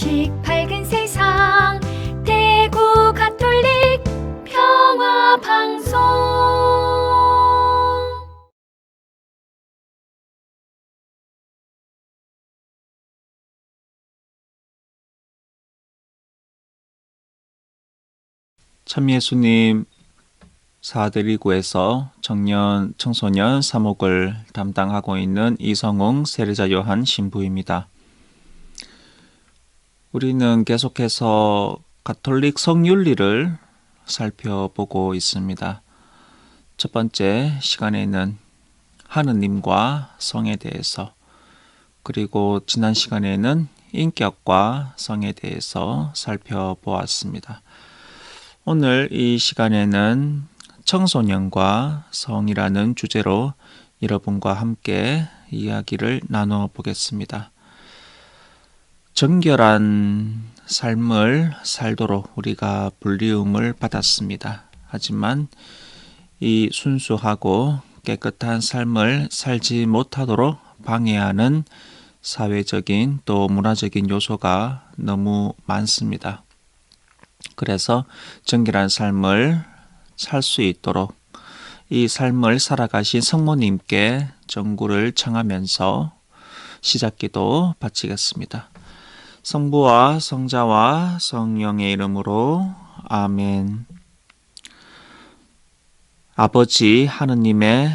조금씩 밝은 세상 대구 가톨릭 평화방송. 참 예수님 사드리구에서 청년, 청소년 사목을 담당하고 있는 이성웅 세례자 요한 신부입니다. 우리는 계속해서 가톨릭 성윤리를 살펴보고 있습니다. 첫 번째 시간에는 하느님과 성에 대해서, 그리고 지난 시간에는 인격과 성에 대해서 살펴보았습니다. 오늘 이 시간에는 청소년과 성이라는 주제로 여러분과 함께 이야기를 나누어 보겠습니다. 정결한 삶을 살도록 우리가 불리움을 받았습니다. 하지만 이 순수하고 깨끗한 삶을 살지 못하도록 방해하는 사회적인 또 문화적인 요소가 너무 많습니다. 그래서 정결한 삶을 살 수 있도록 이 삶을 살아가신 성모님께 전구를 청하면서 시작기도 바치겠습니다. 성부와 성자와 성령의 이름으로 아멘. 아버지 하느님의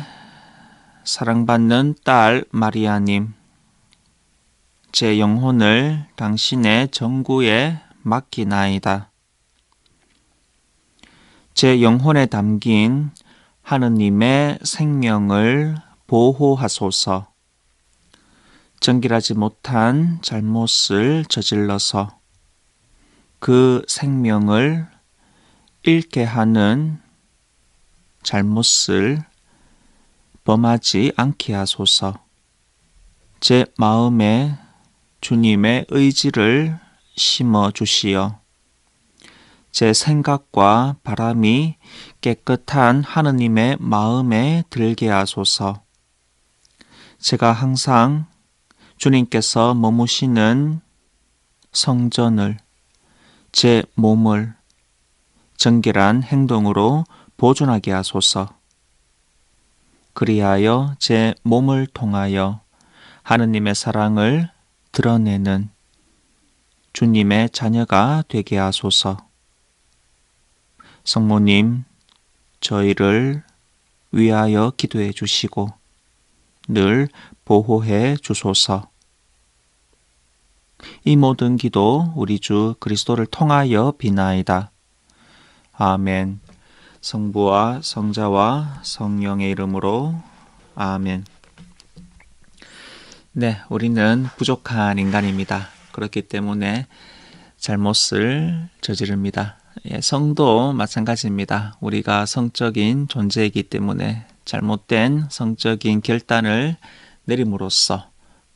사랑받는 딸 마리아님, 제 영혼을 당신의 전구에 맡기나이다. 제 영혼에 담긴 하느님의 생명을 보호하소서. 정결하지 못한 잘못을 저질러서 그 생명을 잃게 하는 잘못을 범하지 않게 하소서. 제 마음에 주님의 의지를 심어 주시어 제 생각과 바람이 깨끗한 하느님의 마음에 들게 하소서. 제가 항상 주님께서 머무시는 성전을, 제 몸을 정결한 행동으로 보존하게 하소서. 그리하여 제 몸을 통하여 하느님의 사랑을 드러내는 주님의 자녀가 되게 하소서. 성모님, 저희를 위하여 기도해 주시고 늘 보호해 주소서. 이 모든 기도 우리 주 그리스도를 통하여 비나이다. 아멘. 성부와 성자와 성령의 이름으로 아멘. 네, 우리는 부족한 인간입니다. 그렇기 때문에 잘못을 저지릅니다. 성도 마찬가지입니다. 우리가 성적인 존재이기 때문에 잘못된 성적인 결단을 내림으로써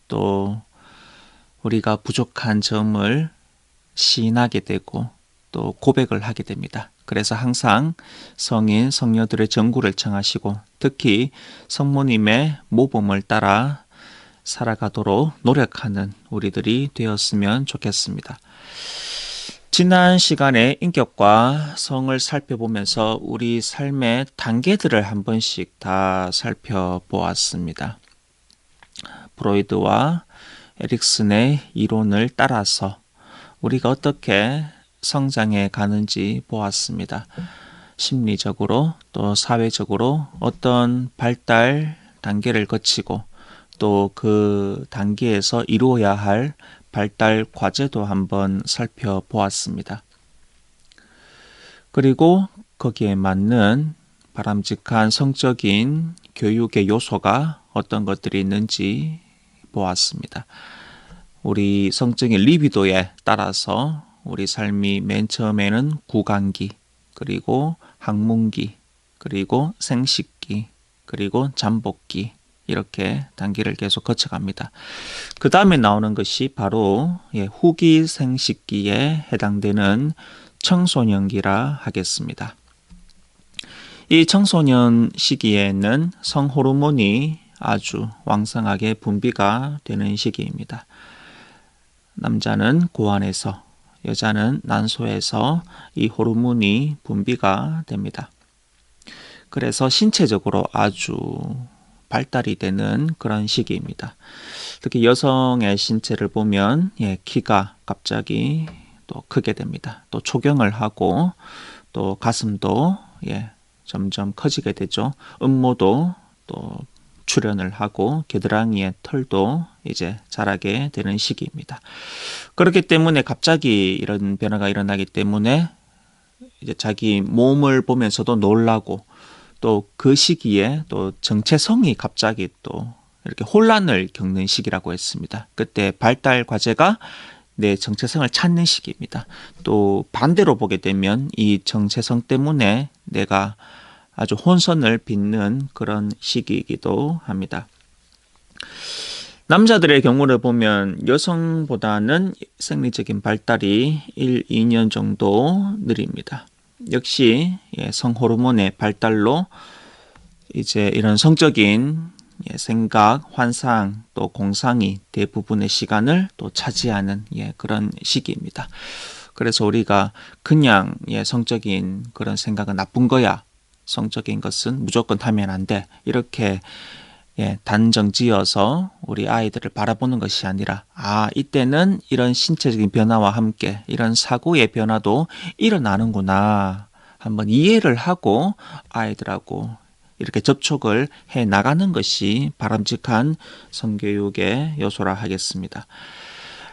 또 우리가 부족한 점을 시인하게 되고 또 고백을 하게 됩니다. 그래서 항상 성인, 성녀들의 전구를 청하시고 특히 성모님의 모범을 따라 살아가도록 노력하는 우리들이 되었으면 좋겠습니다. 지난 시간에 인격과 성을 살펴보면서 우리 삶의 단계들을 한 번씩 다 살펴보았습니다. 프로이드와 에릭슨의 이론을 따라서 우리가 어떻게 성장해 가는지 보았습니다. 심리적으로 또 사회적으로 어떤 발달 단계를 거치고 또 그 단계에서 이루어야 할 발달 과제도 한번 살펴보았습니다. 그리고 거기에 맞는 바람직한 성적인 교육의 요소가 어떤 것들이 있는지 보았습니다. 우리 성적인 리비도에 따라서 우리 삶이 맨 처음에는 구강기, 그리고 학문기, 그리고 생식기, 그리고 잠복기 이렇게 단계를 계속 거쳐갑니다. 그 다음에 나오는 것이 바로 후기 생식기에 해당되는 청소년기라 하겠습니다. 이 청소년 시기에는 성호르몬이 아주 왕성하게 분비가 되는 시기입니다. 남자는 고환에서, 여자는 난소에서 이 호르몬이 분비가 됩니다. 그래서 신체적으로 아주 발달이 되는 그런 시기입니다. 특히 여성의 신체를 보면 키가 갑자기 또 크게 됩니다. 또 초경을 하고 또 가슴도 점점 커지게 되죠. 음모도 또 출현을 하고 겨드랑이의 털도 이제 자라게 되는 시기입니다. 그렇기 때문에 갑자기 이런 변화가 일어나기 때문에 이제 자기 몸을 보면서도 놀라고 또 그 시기에 또 정체성이 갑자기 또 이렇게 혼란을 겪는 시기라고 했습니다. 그때 발달 과제가 내 정체성을 찾는 시기입니다. 또 반대로 보게 되면 이 정체성 때문에 내가 아주 혼선을 빚는 그런 시기이기도 합니다. 남자들의 경우를 보면 여성보다는 생리적인 발달이 1, 2년 정도 느립니다. 역시 성호르몬의 발달로 이제 이런 성적인 생각, 환상, 또 공상이 대부분의 시간을 또 차지하는 그런 시기입니다. 그래서 우리가 그냥 성적인 그런 생각은 나쁜 거야, 성적인 것은 무조건 하면 안 돼, 이렇게 단정지어서 우리 아이들을 바라보는 것이 아니라 이때는 이런 신체적인 변화와 함께 이런 사고의 변화도 일어나는구나 한번 이해를 하고 아이들하고 이렇게 접촉을 해 나가는 것이 바람직한 성교육의 요소라 하겠습니다.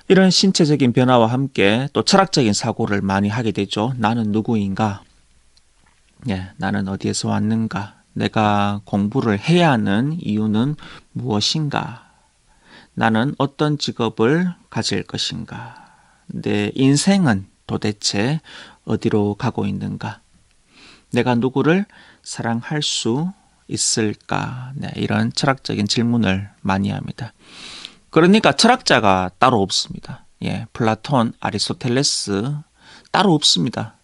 이런 신체적인 변화와 함께 또 철학적인 사고를 많이 하게 되죠. 나는 누구인가? 나는 어디에서 왔는가? 내가 공부를 해야 하는 이유는 무엇인가? 나는 어떤 직업을 가질 것인가? 내 인생은 도대체 어디로 가고 있는가? 내가 누구를 사랑할 수 있을까? 이런 철학적인 질문을 많이 합니다. 그러니까 철학자가 따로 없습니다. 플라톤, 아리스토텔레스 따로 없습니다.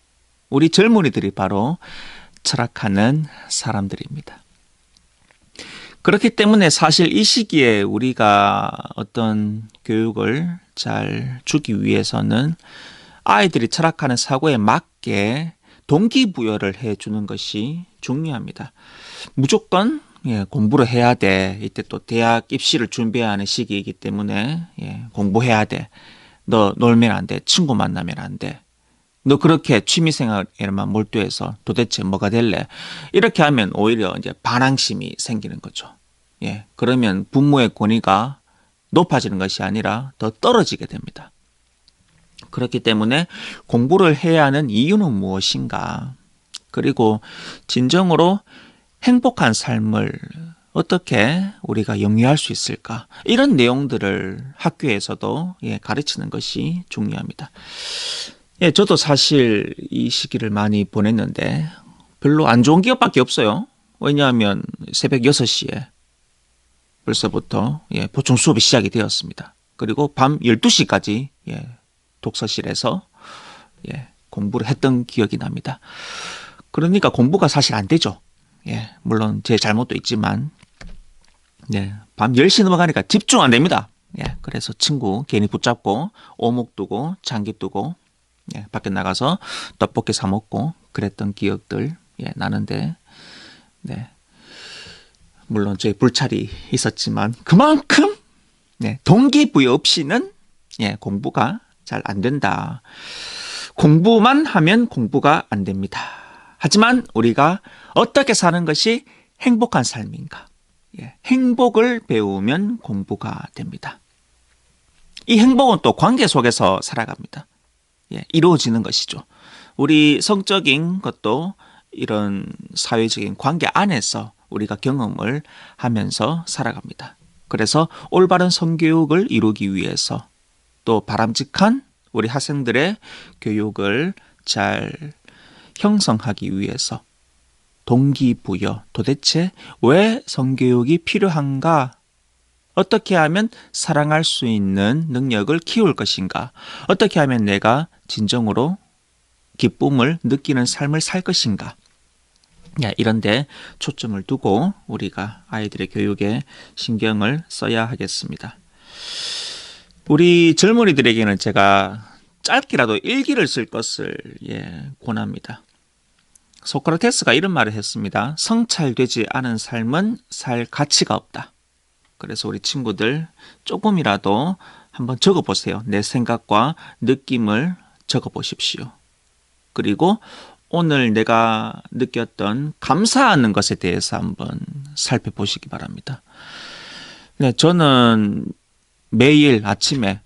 우리 젊은이들이 바로 철학하는 사람들입니다. 그렇기 때문에 사실 이 시기에 우리가 어떤 교육을 잘 주기 위해서는 아이들이 철학하는 사고에 맞게 동기부여를 해주는 것이 중요합니다. 무조건 공부를 해야 돼. 이때 또 대학 입시를 준비해야 하는 시기이기 때문에 공부해야 돼. 너 놀면 안 돼. 친구 만나면 안 돼. 너 그렇게 취미생활에만 몰두해서 도대체 뭐가 될래? 이렇게 하면 오히려 이제 반항심이 생기는 거죠. 그러면 부모의 권위가 높아지는 것이 아니라 더 떨어지게 됩니다. 그렇기 때문에 공부를 해야 하는 이유는 무엇인가? 그리고 진정으로 행복한 삶을 어떻게 우리가 영위할 수 있을까? 이런 내용들을 학교에서도 가르치는 것이 중요합니다. 저도 사실 이 시기를 많이 보냈는데 별로 안 좋은 기억밖에 없어요. 왜냐하면 새벽 6시에 벌써부터 보충 수업이 시작이 되었습니다. 그리고 밤 12시까지 독서실에서 공부를 했던 기억이 납니다. 그러니까 공부가 사실 안 되죠. 물론 제 잘못도 있지만 밤 10시 넘어가니까 집중 안 됩니다. 그래서 친구 괜히 붙잡고 오목 두고 장기 두고 밖에 나가서 떡볶이 사 먹고 그랬던 기억들 나는데 물론 저희 불찰이 있었지만 그만큼 동기부여 없이는 공부가 잘 안 된다. 공부만 하면 공부가 안 됩니다. 하지만 우리가 어떻게 사는 것이 행복한 삶인가? 행복을 배우면 공부가 됩니다. 이 행복은 또 관계 속에서 살아갑니다. 이루어지는 것이죠. 우리 성적인 것도 이런 사회적인 관계 안에서 우리가 경험을 하면서 살아갑니다. 그래서 올바른 성교육을 이루기 위해서 또 바람직한 우리 학생들의 교육을 잘 형성하기 위해서 동기부여, 도대체 왜 성교육이 필요한가? 어떻게 하면 사랑할 수 있는 능력을 키울 것인가? 어떻게 하면 내가 진정으로 기쁨을 느끼는 삶을 살 것인가? 이런 데 초점을 두고 우리가 아이들의 교육에 신경을 써야 하겠습니다. 우리 젊은이들에게는 제가 짧게라도 일기를 쓸 것을 권합니다. 소크라테스가 이런 말을 했습니다. 성찰되지 않은 삶은 살 가치가 없다. 그래서 우리 친구들 조금이라도 한번 적어보세요. 내 생각과 느낌을 적어보십시오. 그리고 오늘 내가 느꼈던 감사하는 것에 대해서 한번 살펴보시기 바랍니다. 네, 저는 매일 아침에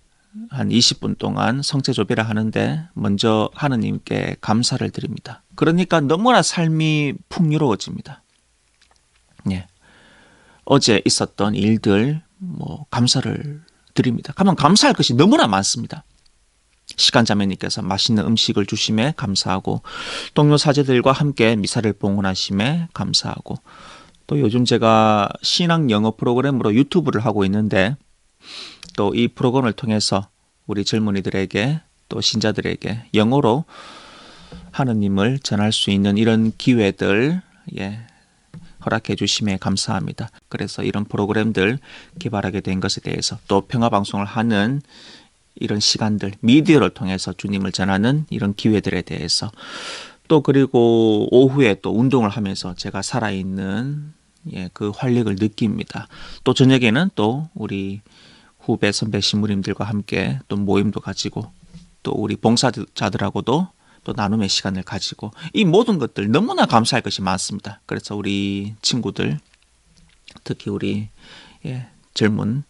한 20분 동안 성체조배를 하는데 먼저 하느님께 감사를 드립니다. 그러니까 너무나 삶이 풍요로워집니다. 예. 어제 있었던 일들 감사를 드립니다. 가면 감사할 것이 너무나 많습니다. 시간자매님께서 맛있는 음식을 주심에 감사하고 동료 사제들과 함께 미사를 봉헌하심에 감사하고 또 요즘 제가 신앙 영어 프로그램으로 유튜브를 하고 있는데 또 이 프로그램을 통해서 우리 젊은이들에게 또 신자들에게 영어로 하느님을 전할 수 있는 이런 기회들 허락해 주심에 감사합니다. 그래서 이런 프로그램들 개발하게 된 것에 대해서 또 평화방송을 하는 이런 시간들, 미디어를 통해서 주님을 전하는 이런 기회들에 대해서 또 그리고 오후에 또 운동을 하면서 제가 살아있는 그 활력을 느낍니다. 또 저녁에는 또 우리 후배 선배 신부님들과 함께 또 모임도 가지고 또 우리 봉사자들하고도 또 나눔의 시간을 가지고 이 모든 것들 너무나 감사할 것이 많습니다. 그래서 우리 친구들 특히 우리 젊은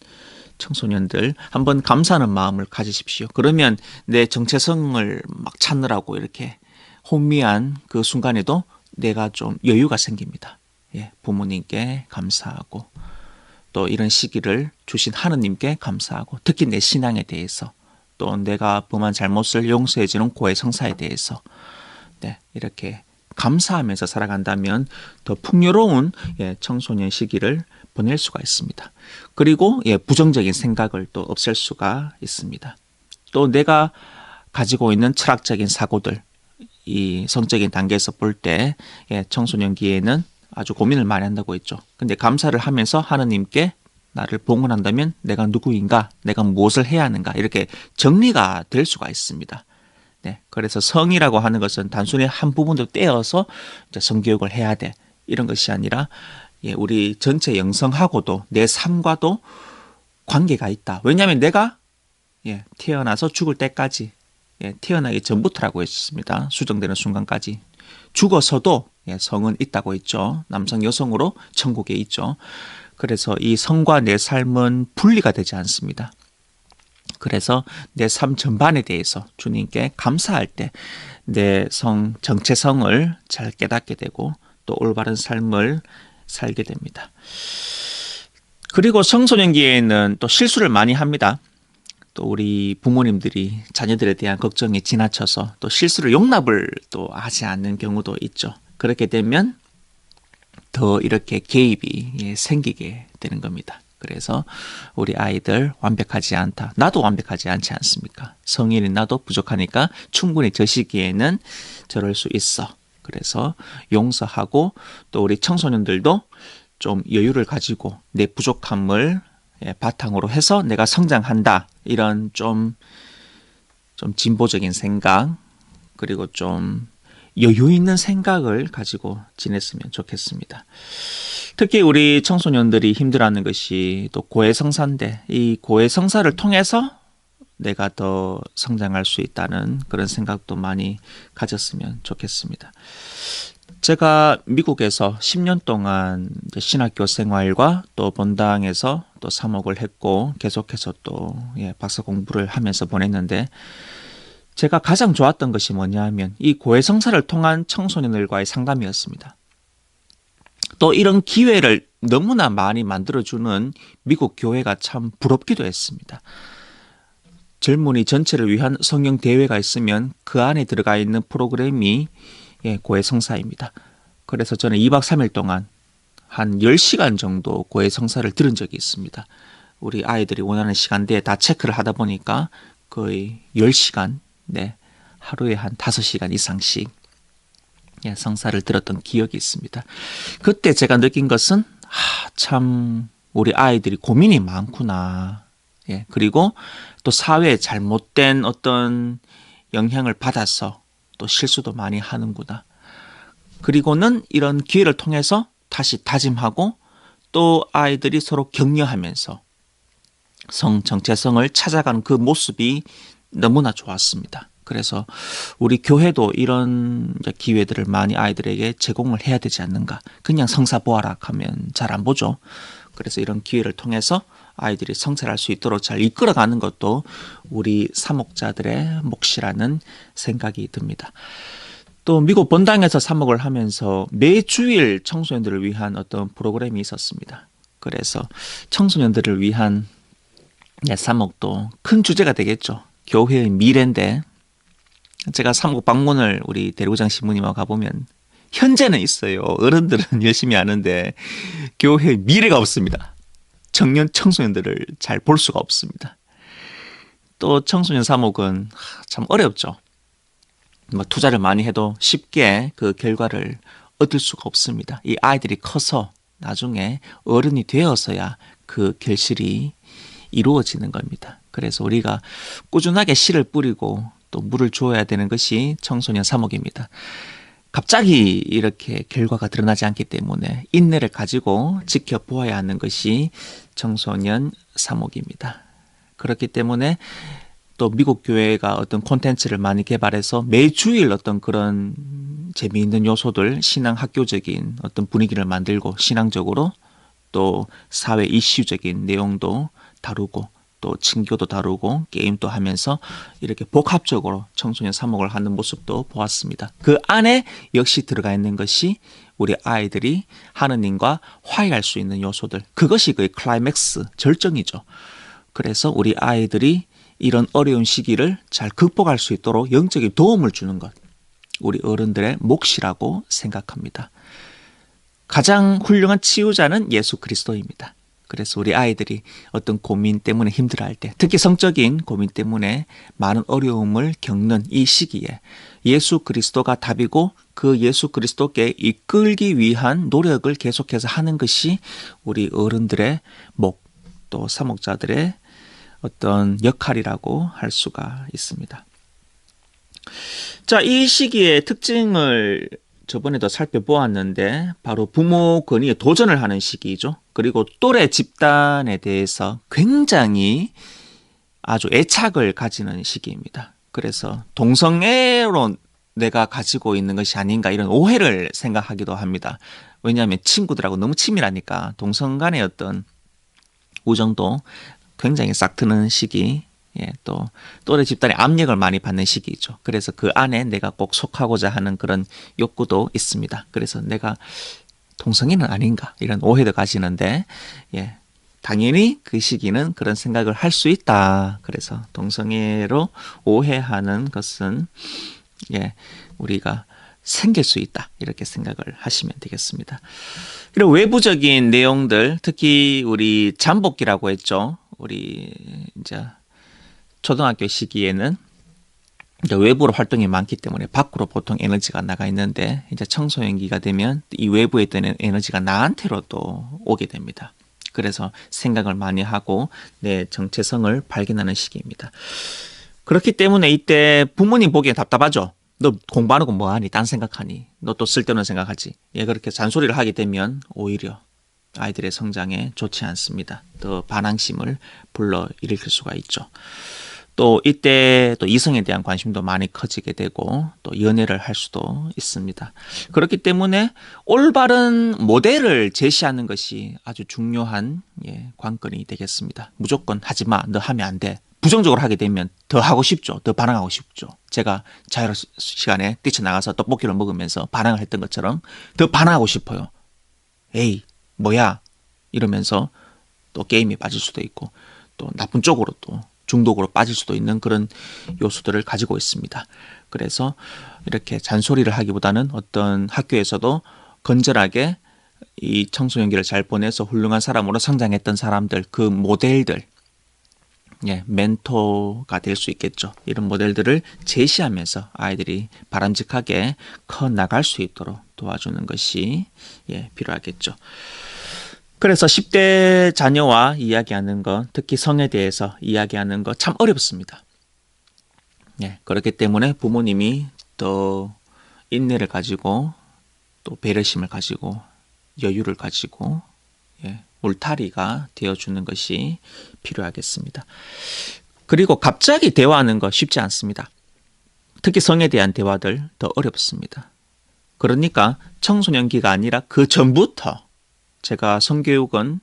청소년들 한번 감사하는 마음을 가지십시오. 그러면 내 정체성을 막 찾느라고 이렇게 혼미한 그 순간에도 내가 좀 여유가 생깁니다. 부모님께 감사하고 또 이런 시기를 주신 하느님께 감사하고 특히 내 신앙에 대해서 또 내가 범한 잘못을 용서해 주는 고해 성사에 대해서 이렇게 감사하면서 살아간다면 더 풍요로운 청소년 시기를 보낼 수가 있습니다. 그리고 부정적인 생각을 또 없앨 수가 있습니다. 또 내가 가지고 있는 철학적인 사고들, 이 성적인 단계에서 볼 때 청소년기에는 아주 고민을 많이 한다고 했죠. 근데 감사를 하면서 하느님께 나를 봉헌한다면 내가 누구인가, 내가 무엇을 해야 하는가 이렇게 정리가 될 수가 있습니다. 그래서 성이라고 하는 것은 단순히 한 부분도 떼어서 이제 성교육을 해야 돼 이런 것이 아니라 우리 전체 영성하고도 내 삶과도 관계가 있다. 왜냐하면 내가 태어나서 죽을 때까지 태어나기 전부터라고 했습니다. 수정되는 순간까지 죽어서도 성은 있다고 했죠. 남성 여성으로 천국에 있죠. 그래서 이 성과 내 삶은 분리가 되지 않습니다. 그래서 내 삶 전반에 대해서 주님께 감사할 때 내 정체성을 잘 깨닫게 되고 또 올바른 삶을 살게 됩니다. 그리고 청소년기에는 또 실수를 많이 합니다. 또 우리 부모님들이 자녀들에 대한 걱정이 지나쳐서 또 실수를 용납을 또 하지 않는 경우도 있죠. 그렇게 되면 더 이렇게 개입이 생기게 되는 겁니다. 그래서 우리 아이들 완벽하지 않다. 나도 완벽하지 않지 않습니까? 성인인 나도 부족하니까 충분히 저 시기에는 저럴 수 있어. 그래서 용서하고 또 우리 청소년들도 좀 여유를 가지고 내 부족함을 바탕으로 해서 내가 성장한다. 이런 좀 진보적인 생각 그리고 좀 여유 있는 생각을 가지고 지냈으면 좋겠습니다. 특히 우리 청소년들이 힘들어하는 것이 또 고해성사인데 이 고해성사를 통해서 내가 더 성장할 수 있다는 그런 생각도 많이 가졌으면 좋겠습니다. 제가 미국에서 10년 동안 신학교 생활과 또 본당에서 또 사목을 했고 계속해서 또 박사 공부를 하면서 보냈는데 제가 가장 좋았던 것이 뭐냐 하면 이 고해성사를 통한 청소년들과의 상담이었습니다. 또 이런 기회를 너무나 많이 만들어주는 미국 교회가 참 부럽기도 했습니다. 젊은이 전체를 위한 성령 대회가 있으면 그 안에 들어가 있는 프로그램이 고해성사입니다. 그래서 저는 2박 3일 동안 한 10시간 정도 고해성사를 들은 적이 있습니다. 우리 아이들이 원하는 시간대에 다 체크를 하다 보니까 거의 10시간 하루에 한 5시간 이상씩 성사를 들었던 기억이 있습니다. 그때 제가 느낀 것은 참 우리 아이들이 고민이 많구나. 예, 그리고 또 사회에 잘못된 어떤 영향을 받아서 또 실수도 많이 하는구나. 그리고는 이런 기회를 통해서 다시 다짐하고 또 아이들이 서로 격려하면서 정체성을 찾아가는 그 모습이 너무나 좋았습니다. 그래서 우리 교회도 이런 기회들을 많이 아이들에게 제공을 해야 되지 않는가. 그냥 성사 보아라 하면 잘 안 보죠. 그래서 이런 기회를 통해서 아이들이 성찰할 수 있도록 잘 이끌어가는 것도 우리 사목자들의 몫이라는 생각이 듭니다. 또 미국 본당에서 사목을 하면서 매주일 청소년들을 위한 어떤 프로그램이 있었습니다. 그래서 청소년들을 위한 사목도 큰 주제가 되겠죠. 교회의 미래인데 제가 사목 방문을 우리 대구장 신부님하고 가보면 현재는 있어요. 어른들은 열심히 하는데 교회의 미래가 없습니다. 청년 청소년들을 잘 볼 수가 없습니다. 또 청소년 사목은 참 어렵죠. 투자를 많이 해도 쉽게 그 결과를 얻을 수가 없습니다. 이 아이들이 커서 나중에 어른이 되어서야 그 결실이 이루어지는 겁니다. 그래서 우리가 꾸준하게 씨를 뿌리고 또 물을 주어야 되는 것이 청소년 사목입니다. 갑자기 이렇게 결과가 드러나지 않기 때문에 인내를 가지고 지켜보아야 하는 것이 청소년 사목입니다. 그렇기 때문에 또 미국 교회가 어떤 콘텐츠를 많이 개발해서 매주일 어떤 그런 재미있는 요소들, 신앙 학교적인 어떤 분위기를 만들고 신앙적으로 또 사회 이슈적인 내용도 다루고 또 친교도 다루고 게임도 하면서 이렇게 복합적으로 청소년 사목을 하는 모습도 보았습니다. 그 안에 역시 들어가 있는 것이 우리 아이들이 하느님과 화해할 수 있는 요소들. 그것이 그 클라이맥스, 절정이죠. 그래서 우리 아이들이 이런 어려운 시기를 잘 극복할 수 있도록 영적인 도움을 주는 것. 우리 어른들의 몫이라고 생각합니다. 가장 훌륭한 치유자는 예수 그리스도입니다. 그래서 우리 아이들이 어떤 고민 때문에 힘들어할 때, 특히 성적인 고민 때문에 많은 어려움을 겪는 이 시기에 예수 그리스도가 답이고 그 예수 그리스도께 이끌기 위한 노력을 계속해서 하는 것이 우리 어른들의 목, 또 사목자들의 어떤 역할이라고 할 수가 있습니다. 자, 이 시기의 특징을 저번에도 살펴보았는데 바로 부모 권위에 도전을 하는 시기죠. 그리고 또래 집단에 대해서 굉장히 아주 애착을 가지는 시기입니다. 그래서 동성애로 내가 가지고 있는 것이 아닌가 이런 오해를 생각하기도 합니다. 왜냐하면 친구들하고 너무 친밀하니까 동성 간의 어떤 우정도 굉장히 싹트는 시기, 또 또래 집단의 압력을 많이 받는 시기죠. 그래서 그 안에 내가 꼭 속하고자 하는 그런 욕구도 있습니다. 그래서 내가 동성애는 아닌가 이런 오해도 가지는데, 당연히 그 시기는 그런 생각을 할 수 있다. 그래서 동성애로 오해하는 것은 우리가 생길 수 있다. 이렇게 생각을 하시면 되겠습니다. 그리고 외부적인 내용들, 특히 우리 잠복기라고 했죠. 우리 이제 초등학교 시기에는 이제 외부로 활동이 많기 때문에 밖으로 보통 에너지가 나가 있는데 이제 청소년기가 되면 이 외부에 있던 에너지가 나한테로 또 오게 됩니다. 그래서 생각을 많이 하고 내 정체성을 발견하는 시기입니다. 그렇기 때문에 이때 부모님 보기엔 답답하죠. 너 공부하는 거 뭐하니? 딴 생각하니? 너 또 쓸데없는 생각하지? 그렇게 잔소리를 하게 되면 오히려 아이들의 성장에 좋지 않습니다. 더 반항심을 불러일으킬 수가 있죠. 또 이때 또 이성에 대한 관심도 많이 커지게 되고 또 연애를 할 수도 있습니다. 그렇기 때문에 올바른 모델을 제시하는 것이 아주 중요한 관건이 되겠습니다. 무조건 하지 마, 너 하면 안 돼. 부정적으로 하게 되면 더 하고 싶죠. 더 반항하고 싶죠. 제가 자유 시간에 뛰쳐나가서 떡볶이를 먹으면서 반항을 했던 것처럼 더 반항하고 싶어요. 에이, 뭐야? 이러면서 또 게임에 빠질 수도 있고 또 나쁜 쪽으로 또 중독으로 빠질 수도 있는 그런 요소들을 가지고 있습니다. 그래서 이렇게 잔소리를 하기보다는 어떤 학교에서도 건전하게 이 청소년기를 잘 보내서 훌륭한 사람으로 성장했던 사람들, 그 모델들, 멘토가 될 수 있겠죠. 이런 모델들을 제시하면서 아이들이 바람직하게 커 나갈 수 있도록 도와주는 것이 필요하겠죠. 그래서 10대 자녀와 이야기하는 것, 특히 성에 대해서 이야기하는 것 참 어렵습니다. 예, 그렇기 때문에 부모님이 더 인내를 가지고 또 배려심을 가지고 여유를 가지고 울타리가 되어주는 것이 필요하겠습니다. 그리고 갑자기 대화하는 거 쉽지 않습니다. 특히 성에 대한 대화들 더 어렵습니다. 그러니까 청소년기가 아니라 그 전부터 제가 성교육은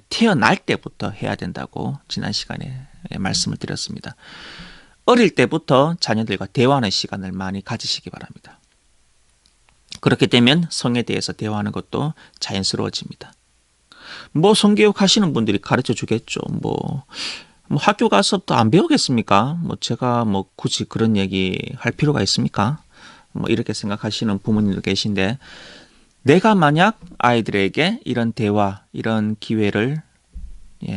태어날 때부터 해야 된다고 지난 시간에 말씀을 드렸습니다. 어릴 때부터 자녀들과 대화하는 시간을 많이 가지시기 바랍니다. 그렇게 되면 성에 대해서 대화하는 것도 자연스러워집니다. 뭐 성교육 하시는 분들이 가르쳐 주겠죠. 뭐 학교 가서 또 안 배우겠습니까? 뭐 제가 뭐 굳이 그런 얘기 할 필요가 있습니까? 뭐 이렇게 생각하시는 부모님도 계신데, 내가 만약 아이들에게 이런 대화, 이런 기회를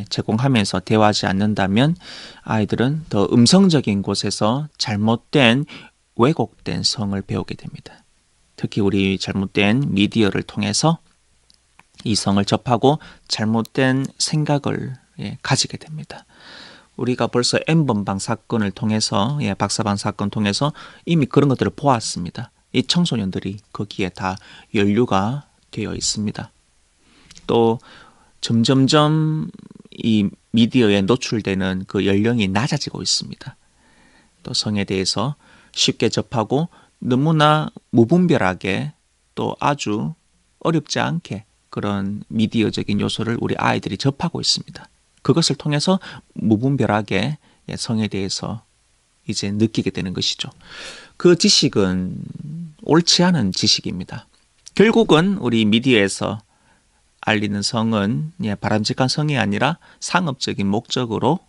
제공하면서 대화하지 않는다면 아이들은 더 음성적인 곳에서 잘못된 왜곡된 성을 배우게 됩니다. 특히 우리 잘못된 미디어를 통해서 이 성을 접하고 잘못된 생각을 가지게 됩니다. 우리가 벌써 N번방 사건을 통해서, 박사방 사건 통해서 이미 그런 것들을 보았습니다. 이 청소년들이 거기에 다 연루가 되어 있습니다. 또 점점점 이 미디어에 노출되는 그 연령이 낮아지고 있습니다. 또 성에 대해서 쉽게 접하고 너무나 무분별하게 또 아주 어렵지 않게 그런 미디어적인 요소를 우리 아이들이 접하고 있습니다. 그것을 통해서 무분별하게 성에 대해서 이제 느끼게 되는 것이죠. 그 지식은 옳지 않은 지식입니다. 결국은 우리 미디어에서 알리는 성은 바람직한 성이 아니라 상업적인 목적으로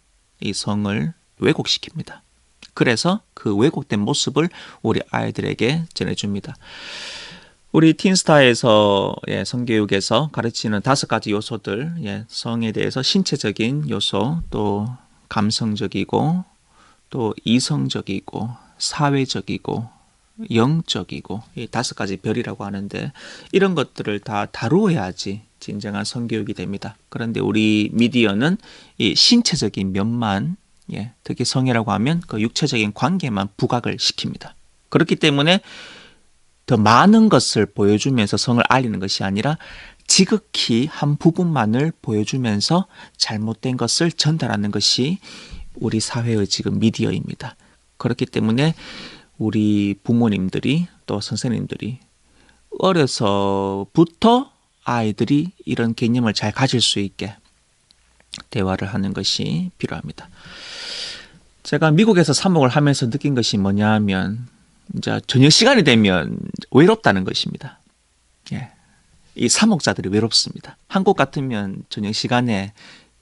이 성을 왜곡시킵니다. 그래서 그 왜곡된 모습을 우리 아이들에게 전해줍니다. 우리 틴스타에서 성교육에서 가르치는 5가지 요소들, 성에 대해서 신체적인 요소, 또 감성적이고, 또 이성적이고, 사회적이고, 영적이고, 이 5가지 별이라고 하는데, 이런 것들을 다 다루어야지 진정한 성교육이 됩니다. 그런데 우리 미디어는 이 신체적인 면만, 특히 성이라고 하면 그 육체적인 관계만 부각을 시킵니다. 그렇기 때문에 더 많은 것을 보여주면서 성을 알리는 것이 아니라 지극히 한 부분만을 보여주면서 잘못된 것을 전달하는 것이 우리 사회의 지금 미디어입니다. 그렇기 때문에 우리 부모님들이 또 선생님들이 어려서부터 아이들이 이런 개념을 잘 가질 수 있게 대화를 하는 것이 필요합니다. 제가 미국에서 사목을 하면서 느낀 것이 뭐냐 하면 이제 저녁 시간이 되면 외롭다는 것입니다. 이 사목자들이 외롭습니다. 한국 같으면 저녁 시간에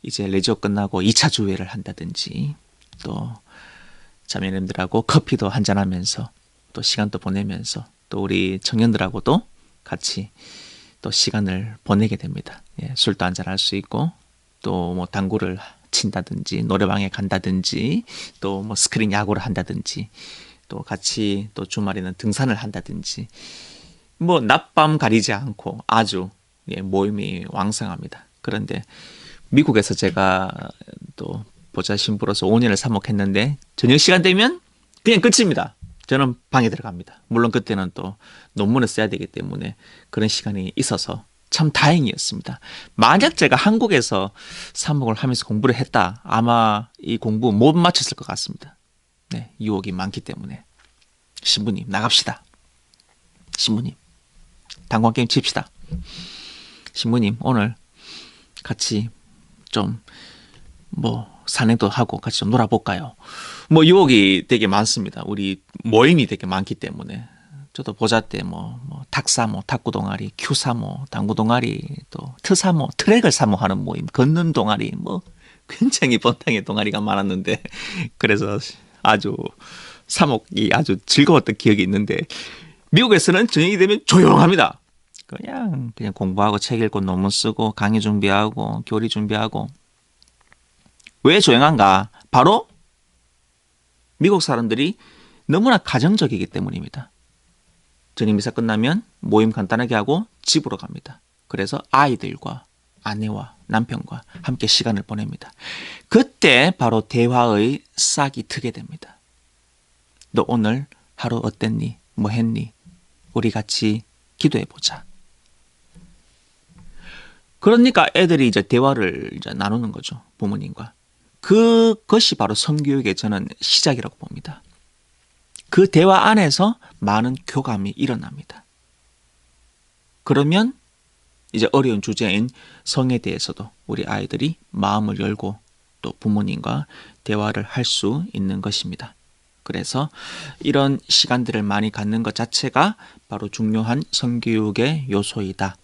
이제 레저 끝나고 2차 주회를 한다든지 또 자매님들하고 커피도 한잔하면서 또 시간도 보내면서 또 우리 청년들하고도 같이 또 시간을 보내게 됩니다. 술도 한잔할 수 있고 또 뭐 당구를 친다든지 노래방에 간다든지 또 뭐 스크린 야구를 한다든지 또 같이 또 주말에는 등산을 한다든지 뭐 낮밤 가리지 않고 아주 모임이 왕성합니다. 그런데 미국에서 제가 또 보좌 신부로서 5년을 사목했는데 저녁 시간 되면 그냥 끝입니다. 저는 방에 들어갑니다. 물론 그때는 또 논문을 써야 되기 때문에 그런 시간이 있어서 참 다행이었습니다. 만약 제가 한국에서 사목을 하면서 공부를 했다, 아마 이 공부 못 마쳤을 것 같습니다. 유혹이 많기 때문에. 신부님 나갑시다. 신부님 당구 한 게임 칩시다. 신부님 오늘 같이 좀 뭐 산행도 하고 같이 좀 놀아볼까요? 뭐 유혹이 되게 많습니다. 우리 모임이 되게 많기 때문에. 저도 보자 때 뭐 탁사모, 탁구 동아리, 큐사모, 당구 동아리, 또 트사모, 트랙을 사모하는 모임, 걷는 동아리, 뭐 굉장히 번탕의 동아리가 많았는데 그래서 아주 사목이 아주 즐거웠던 기억이 있는데 미국에서는 저녁이 되면 조용합니다. 그냥 공부하고 책 읽고 논문 쓰고 강의 준비하고 교리 준비하고. 왜 조용한가? 바로 미국 사람들이 너무나 가정적이기 때문입니다. 저녁 미사 끝나면 모임 간단하게 하고 집으로 갑니다. 그래서 아이들과 아내와 남편과 함께 시간을 보냅니다. 그때 바로 대화의 싹이 트게 됩니다. 너 오늘 하루 어땠니? 뭐 했니? 우리 같이 기도해보자. 그러니까 애들이 이제 대화를 이제 나누는 거죠. 부모님과. 그것이 바로 성교육의 저는 시작이라고 봅니다. 그 대화 안에서 많은 교감이 일어납니다. 그러면 이제 어려운 주제인 성에 대해서도 우리 아이들이 마음을 열고 또 부모님과 대화를 할 수 있는 것입니다. 그래서 이런 시간들을 많이 갖는 것 자체가 바로 중요한 성교육의 요소이다.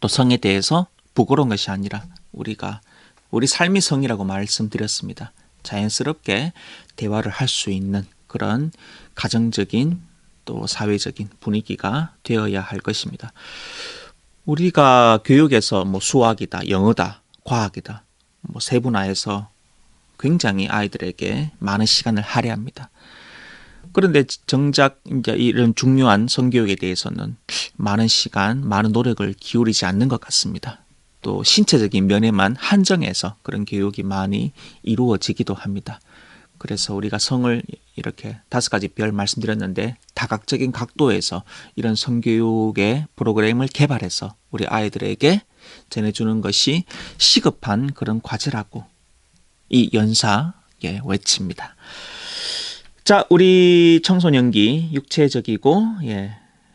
또 성에 대해서 부끄러운 것이 아니라 우리 삶이 성이라고 말씀드렸습니다. 자연스럽게 대화를 할 수 있는 그런 가정적인 또 사회적인 분위기가 되어야 할 것입니다. 우리가 교육에서 뭐 수학이다, 영어다, 과학이다, 뭐 세분화해서 굉장히 아이들에게 많은 시간을 할애합니다. 그런데 정작 이제 이런 중요한 성교육에 대해서는 많은 시간, 많은 노력을 기울이지 않는 것 같습니다. 또 신체적인 면에만 한정해서 그런 교육이 많이 이루어지기도 합니다. 그래서 우리가 성을 이렇게 5가지 별 말씀드렸는데 다각적인 각도에서 이런 성교육의 프로그램을 개발해서 우리 아이들에게 전해주는 것이 시급한 그런 과제라고 이 연사에 외칩니다. 자, 우리 청소년기 육체적이고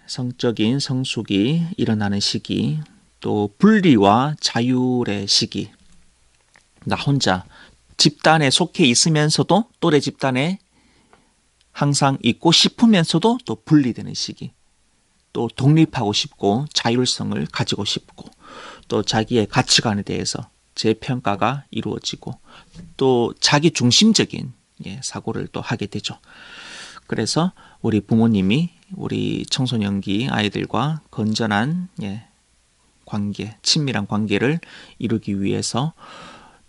성적인 성숙이 일어나는 시기, 또 분리와 자율의 시기, 나 혼자 집단에 속해 있으면서도 또래 집단에 항상 있고 싶으면서도 또 분리되는 시기, 또 독립하고 싶고 자율성을 가지고 싶고 또 자기의 가치관에 대해서 재평가가 이루어지고 또 자기 중심적인 사고를 또 하게 되죠. 그래서 우리 부모님이 우리 청소년기 아이들과 건전한 관계, 친밀한 관계를 이루기 위해서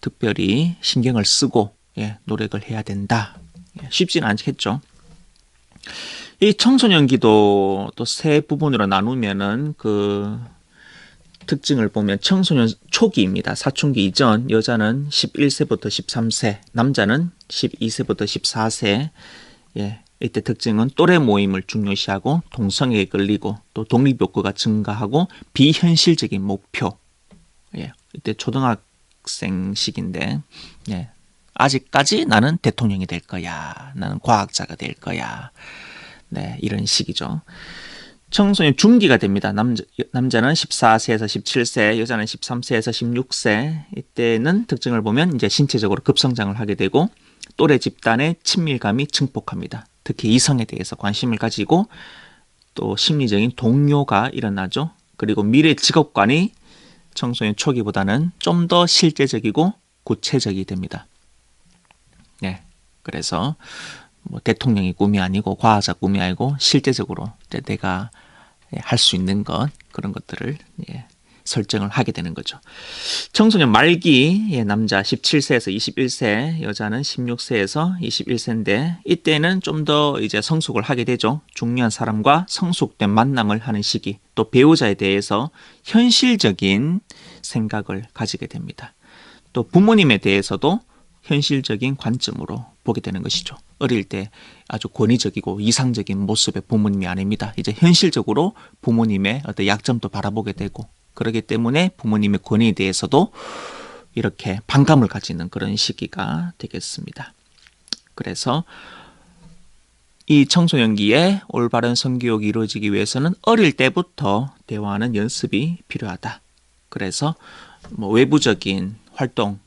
특별히 신경을 쓰고 노력을 해야 된다. 쉽지는 않겠죠. 이 청소년기도 또 세 부분으로 나누면은 그 특징을 보면 청소년 초기입니다. 사춘기 이전 여자는 11세부터 13세, 남자는 12세부터 14세. 이때 특징은 또래 모임을 중요시하고 동성애에 끌리고 또 독립욕구가 증가하고 비현실적인 목표. 이때 초등학생 시기인데 아직까지 나는 대통령이 될 거야. 나는 과학자가 될 거야. 이런 시기죠. 청소년 중기가 됩니다. 남자는 14세에서 17세, 여자는 13세에서 16세. 이때는 특징을 보면 이제 신체적으로 급성장을 하게 되고 또래 집단의 친밀감이 증폭합니다. 특히 이성에 대해서 관심을 가지고 또 심리적인 동요가 일어나죠. 그리고 미래 직업관이 청소년 초기보다는 좀 더 실제적이고 구체적이 됩니다. 그래서 뭐 대통령이 꿈이 아니고 과학자 꿈이 아니고 실제적으로 내가 할 수 있는 것 그런 것들을 설정을 하게 되는 거죠. 청소년 말기 남자 17세에서 21세, 여자는 16세에서 21세인데 이때는 좀 더 이제 성숙을 하게 되죠. 중요한 사람과 성숙된 만남을 하는 시기, 또 배우자에 대해서 현실적인 생각을 가지게 됩니다. 또 부모님에 대해서도 현실적인 관점으로 보게 되는 것이죠. 어릴 때 아주 권위적이고 이상적인 모습의 부모님이 아닙니다. 이제 현실적으로 부모님의 어떤 약점도 바라보게 되고 그렇기 때문에 부모님의 권위에 대해서도 이렇게 반감을 가지는 그런 시기가 되겠습니다. 그래서 이 청소년기에 올바른 성교육이 이루어지기 위해서는 어릴 때부터 대화하는 연습이 필요하다. 그래서 뭐 외부적인 활동,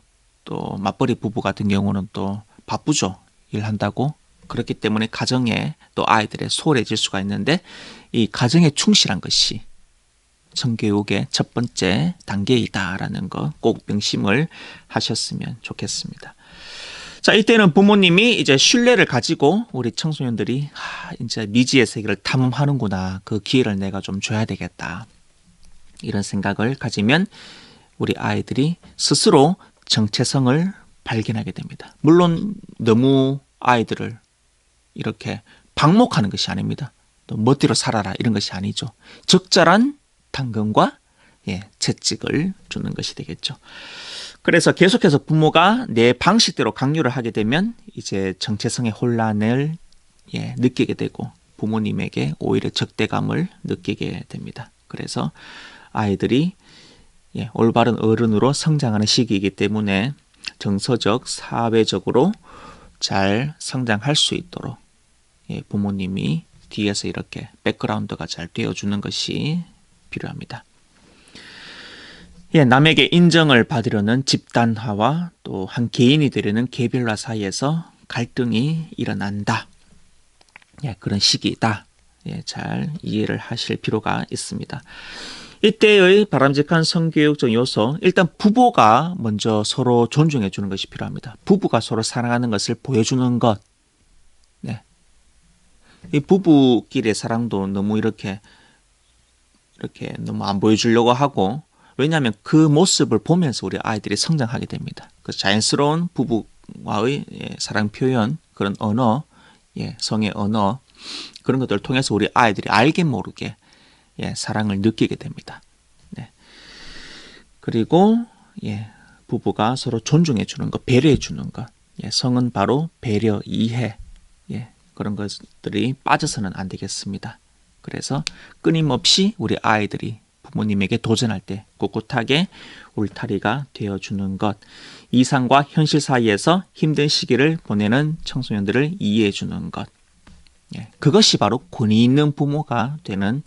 또 맞벌이 부부 같은 경우는 또 바쁘죠. 일한다고. 그렇기 때문에 가정에 또 아이들의 소홀해질 수가 있는데 이 가정에 충실한 것이 성교육의 첫 번째 단계이다라는 거 꼭 명심을 하셨으면 좋겠습니다. 자, 이때는 부모님이 이제 신뢰를 가지고 우리 청소년들이 이제 미지의 세계를 탐험하는구나. 그 기회를 내가 좀 줘야 되겠다. 이런 생각을 가지면 우리 아이들이 스스로 정체성을 발견하게 됩니다. 물론 너무 아이들을 이렇게 방목하는 것이 아닙니다. 또 멋대로 살아라 이런 것이 아니죠. 적절한 당근과 채찍을 주는 것이 되겠죠. 그래서 계속해서 부모가 내 방식대로 강요를 하게 되면 이제 정체성의 혼란을 느끼게 되고 부모님에게 오히려 적대감을 느끼게 됩니다. 그래서 아이들이 올바른 어른으로 성장하는 시기이기 때문에 정서적, 사회적으로 잘 성장할 수 있도록 부모님이 뒤에서 이렇게 백그라운드가 잘 되어주는 것이 필요합니다. 남에게 인정을 받으려는 집단화와 또 한 개인이 되려는 개별화 사이에서 갈등이 일어난다. 그런 시기이다. 잘 이해를 하실 필요가 있습니다. 이때의 바람직한 성교육적 요소, 일단 부부가 먼저 서로 존중해 주는 것이 필요합니다. 부부가 서로 사랑하는 것을 보여주는 것. 이 부부끼리의 사랑도 너무 이렇게 너무 안 보여주려고 하고, 왜냐하면 그 모습을 보면서 우리 아이들이 성장하게 됩니다. 그 자연스러운 부부와의 사랑 표현, 그런 언어, 성의 언어, 그런 것들을 통해서 우리 아이들이 알게 모르게 사랑을 느끼게 됩니다. 그리고 부부가 서로 존중해 주는 것, 배려해 주는 것. 성은 바로 배려, 이해, 그런 것들이 빠져서는 안 되겠습니다. 그래서 끊임없이 우리 아이들이 부모님에게 도전할 때 꿋꿋하게 울타리가 되어주는 것, 이상과 현실 사이에서 힘든 시기를 보내는 청소년들을 이해해 주는 것, 그것이 바로 권위 있는 부모가 되는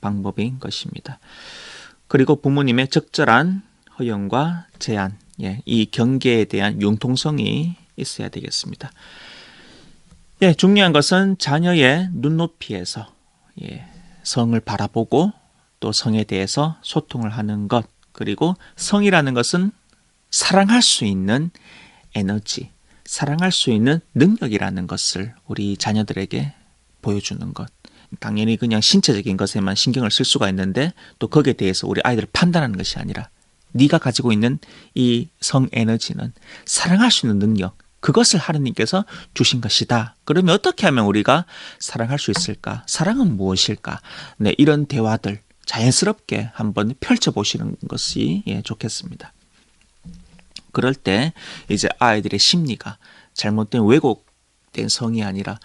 방법인 것입니다. 그리고 부모님의 적절한 허용과 제한, 이 경계에 대한 융통성이 있어야 되겠습니다. 중요한 것은 자녀의 눈높이에서 성을 바라보고 또 성에 대해서 소통을 하는 것, 그리고 성이라는 것은 사랑할 수 있는 에너지, 사랑할 수 있는 능력이라는 것을 우리 자녀들에게 보여주는 것. 당연히 그냥 신체적인 것에만 신경을 쓸 수가 있는데 또 거기에 대해서 우리 아이들을 판단하는 것이 아니라 네가 가지고 있는 이 성 에너지는 사랑할 수 있는 능력, 그것을 하느님께서 주신 것이다. 그러면 어떻게 하면 우리가 사랑할 수 있을까? 사랑은 무엇일까? 이런 대화들 자연스럽게 한번 펼쳐보시는 것이 좋겠습니다. 그럴 때 이제 아이들의 심리가 잘못된 왜곡된 성이 아니라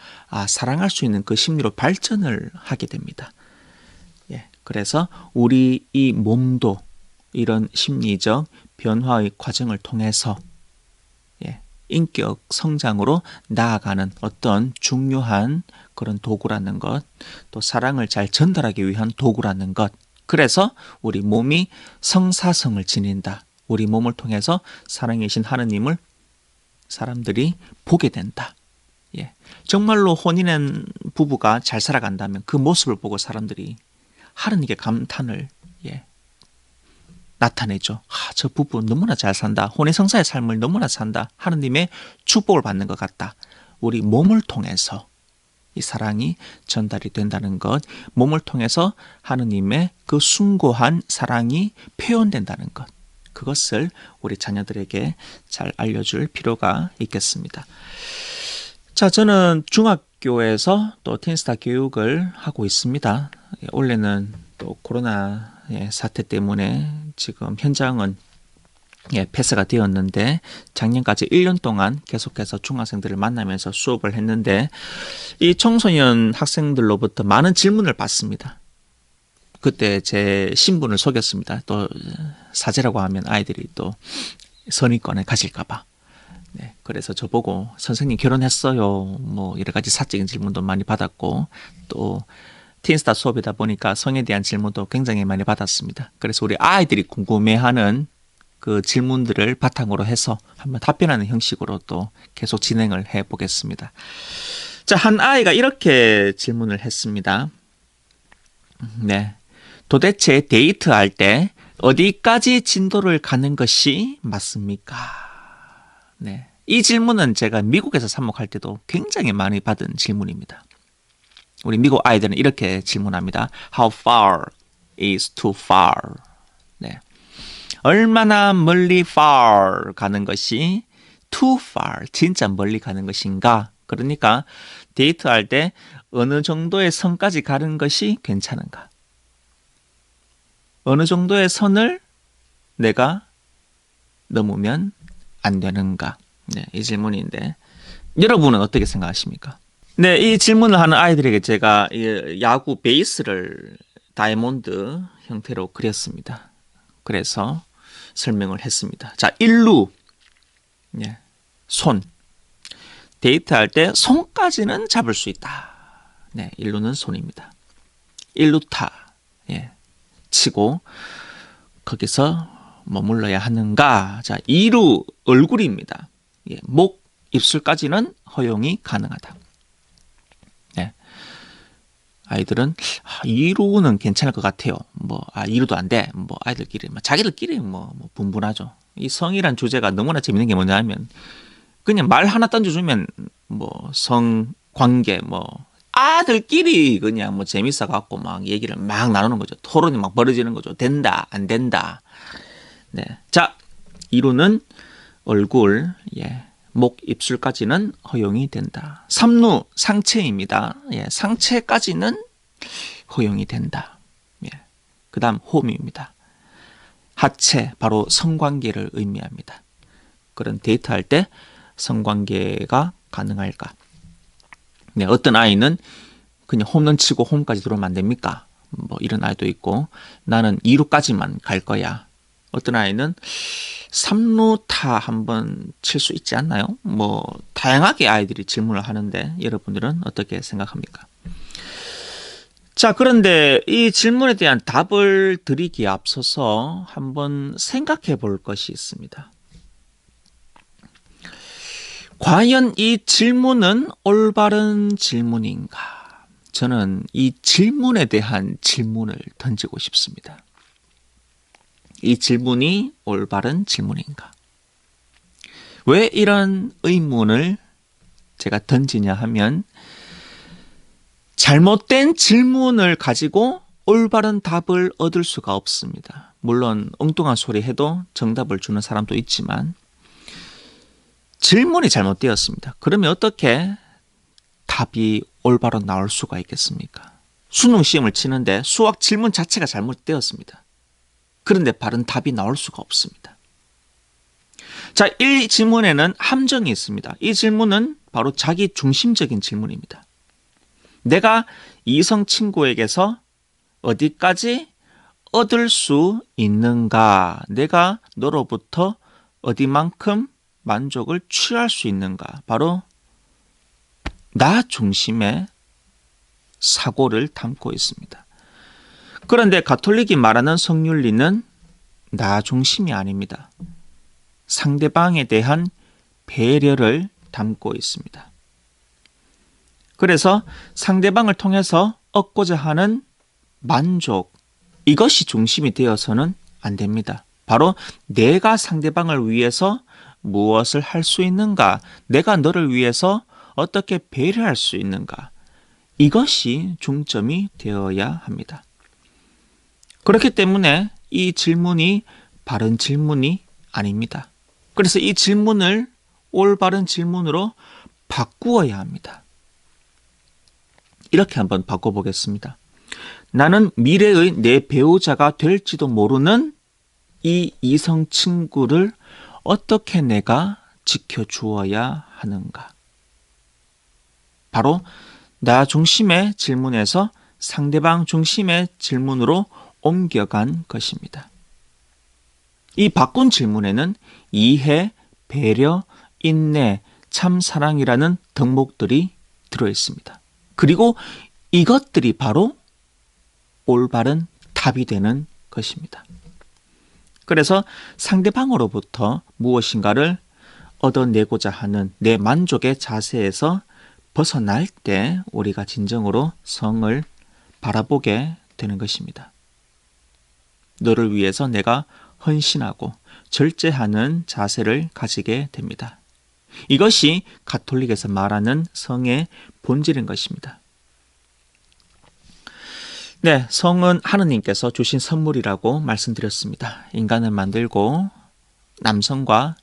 사랑할 수 있는 그 심리로 발전을 하게 됩니다. 그래서 우리 이 몸도 이런 심리적 변화의 과정을 통해서 인격 성장으로 나아가는 어떤 중요한 그런 도구라는 것, 또 사랑을 잘 전달하기 위한 도구라는 것. 그래서 우리 몸이 성사성을 지닌다. 우리 몸을 통해서 살아계신 하느님을 사람들이 보게 된다. 정말로 혼인한 부부가 잘 살아간다면 그 모습을 보고 사람들이 하느님께 감탄을 나타내죠. 저 부부 너무나 잘 산다. 혼인성사의 삶을 너무나 산다. 하느님의 축복을 받는 것 같다. 우리 몸을 통해서 이 사랑이 전달이 된다는 것, 몸을 통해서 하느님의 그 숭고한 사랑이 표현된다는 것, 그것을 우리 자녀들에게 잘 알려줄 필요가 있겠습니다. 자, 저는 중학교에서 또 틴스타 교육을 하고 있습니다. 원래는 또 코로나 사태 때문에 지금 현장은 폐쇄가 되었는데 작년까지 1년 동안 계속해서 중학생들을 만나면서 수업을 했는데 이 청소년 학생들로부터 많은 질문을 받습니다. 그때 제 신분을 속였습니다. 또 사제라고 하면 아이들이 또 선입관에 가실까봐. 그래서 저보고 선생님 결혼했어요. 뭐 여러 가지 사적인 질문도 많이 받았고 또 틴스타 수업이다 보니까 성에 대한 질문도 굉장히 많이 받았습니다. 그래서 우리 아이들이 궁금해하는 그 질문들을 바탕으로 해서 한번 답변하는 형식으로 또 계속 진행을 해보겠습니다. 자, 한 아이가 이렇게 질문을 했습니다. 도대체 데이트할 때 어디까지 진도를 가는 것이 맞습니까? 이 질문은 제가 미국에서 삽목할 때도 굉장히 많이 받은 질문입니다. 우리 미국 아이들은 이렇게 질문합니다. How far is too far? 얼마나 멀리 far 가는 것이 too far, 진짜 멀리 가는 것인가? 그러니까 데이트할 때 어느 정도의 선까지 가는 것이 괜찮은가? 어느 정도의 선을 내가 넘으면 안 되는가? 네, 이 질문인데 여러분은 어떻게 생각하십니까? 네, 이 질문을 하는 아이들에게 제가 이 야구 베이스를 다이아몬드 형태로 그렸습니다. 그래서 설명을 했습니다. 자, 일루, 예, 손. 데이트할 때 손까지는 잡을 수 있다. 네, 일루는 손입니다. 일루타, 예, 치고 거기서 머물러야 하는가? 자, 이루, 얼굴입니다. 예, 목, 입술까지는 허용이 가능하다. 네. 아이들은 이루는 괜찮을 것 같아요. 이루도 안 돼. 아이들끼리 자기들끼리 분분하죠. 이 성이란 주제가 너무나 재밌는 게 뭐냐면 그냥 말 하나 던져주면 성 관계 아들끼리 그냥 재밌어 갖고 막 얘기를 막 나누는 거죠. 토론이 막 벌어지는 거죠. 된다, 안 된다. 네. 자, 이루는 얼굴, 예. 목, 입술까지는 허용이 된다. 삼루, 상체입니다. 예, 상체까지는 허용이 된다. 예. 그 다음 홈입니다. 하체, 바로 성관계를 의미합니다. 그런 데이트할 때 성관계가 가능할까? 네, 어떤 아이는 그냥 홈런 치고 홈까지 들어오면 안 됩니까? 이런 아이도 있고, 나는 2루까지만 갈 거야. 어떤 아이는 3루타 한번 칠 수 있지 않나요? 다양하게 아이들이 질문을 하는데 여러분들은 어떻게 생각합니까? 자, 그런데 이 질문에 대한 답을 드리기에 앞서서 한번 생각해 볼 것이 있습니다. 과연 이 질문은 올바른 질문인가? 저는 이 질문에 대한 질문을 던지고 싶습니다. 이 질문이 올바른 질문인가? 왜 이런 의문을 제가 던지냐 하면 잘못된 질문을 가지고 올바른 답을 얻을 수가 없습니다. 물론 엉뚱한 소리 해도 정답을 주는 사람도 있지만 질문이 잘못되었습니다. 그러면 어떻게 답이 올바로 나올 수가 있겠습니까? 수능 시험을 치는데 수학 질문 자체가 잘못되었습니다. 그런데 바른 답이 나올 수가 없습니다. 자, 이 질문에는 함정이 있습니다. 이 질문은 바로 자기 중심적인 질문입니다. 내가 이성 친구에게서 어디까지 얻을 수 있는가? 내가 너로부터 어디만큼 만족을 취할 수 있는가? 바로 나 중심의 사고를 담고 있습니다. 그런데 가톨릭이 말하는 성윤리는 나 중심이 아닙니다. 상대방에 대한 배려를 담고 있습니다. 그래서 상대방을 통해서 얻고자 하는 만족, 이것이 중심이 되어서는 안 됩니다. 바로 내가 상대방을 위해서 무엇을 할 수 있는가, 내가 너를 위해서 어떻게 배려할 수 있는가, 이것이 중점이 되어야 합니다. 그렇기 때문에 이 질문이 바른 질문이 아닙니다. 그래서 이 질문을 올바른 질문으로 바꾸어야 합니다. 이렇게 한번 바꿔보겠습니다. 나는 미래의 내 배우자가 될지도 모르는 이 이성 친구를 어떻게 내가 지켜주어야 하는가? 바로 나 중심의 질문에서 상대방 중심의 질문으로 옮겨간 것입니다. 이 바꾼 질문에는 이해, 배려, 인내, 참사랑이라는 덕목들이 들어있습니다. 그리고 이것들이 바로 올바른 답이 되는 것입니다. 그래서 상대방으로부터 무엇인가를 얻어내고자 하는 내 만족의 자세에서 벗어날 때 우리가 진정으로 성을 바라보게 되는 것입니다. 너를 위해서 내가 헌신하고 절제하는 자세를 가지게 됩니다. 이것이 가톨릭에서 말하는 성의 본질인 것입니다. 네, 성은 하느님께서 주신 선물이라고 말씀드렸습니다. 인간을 만들고 남성과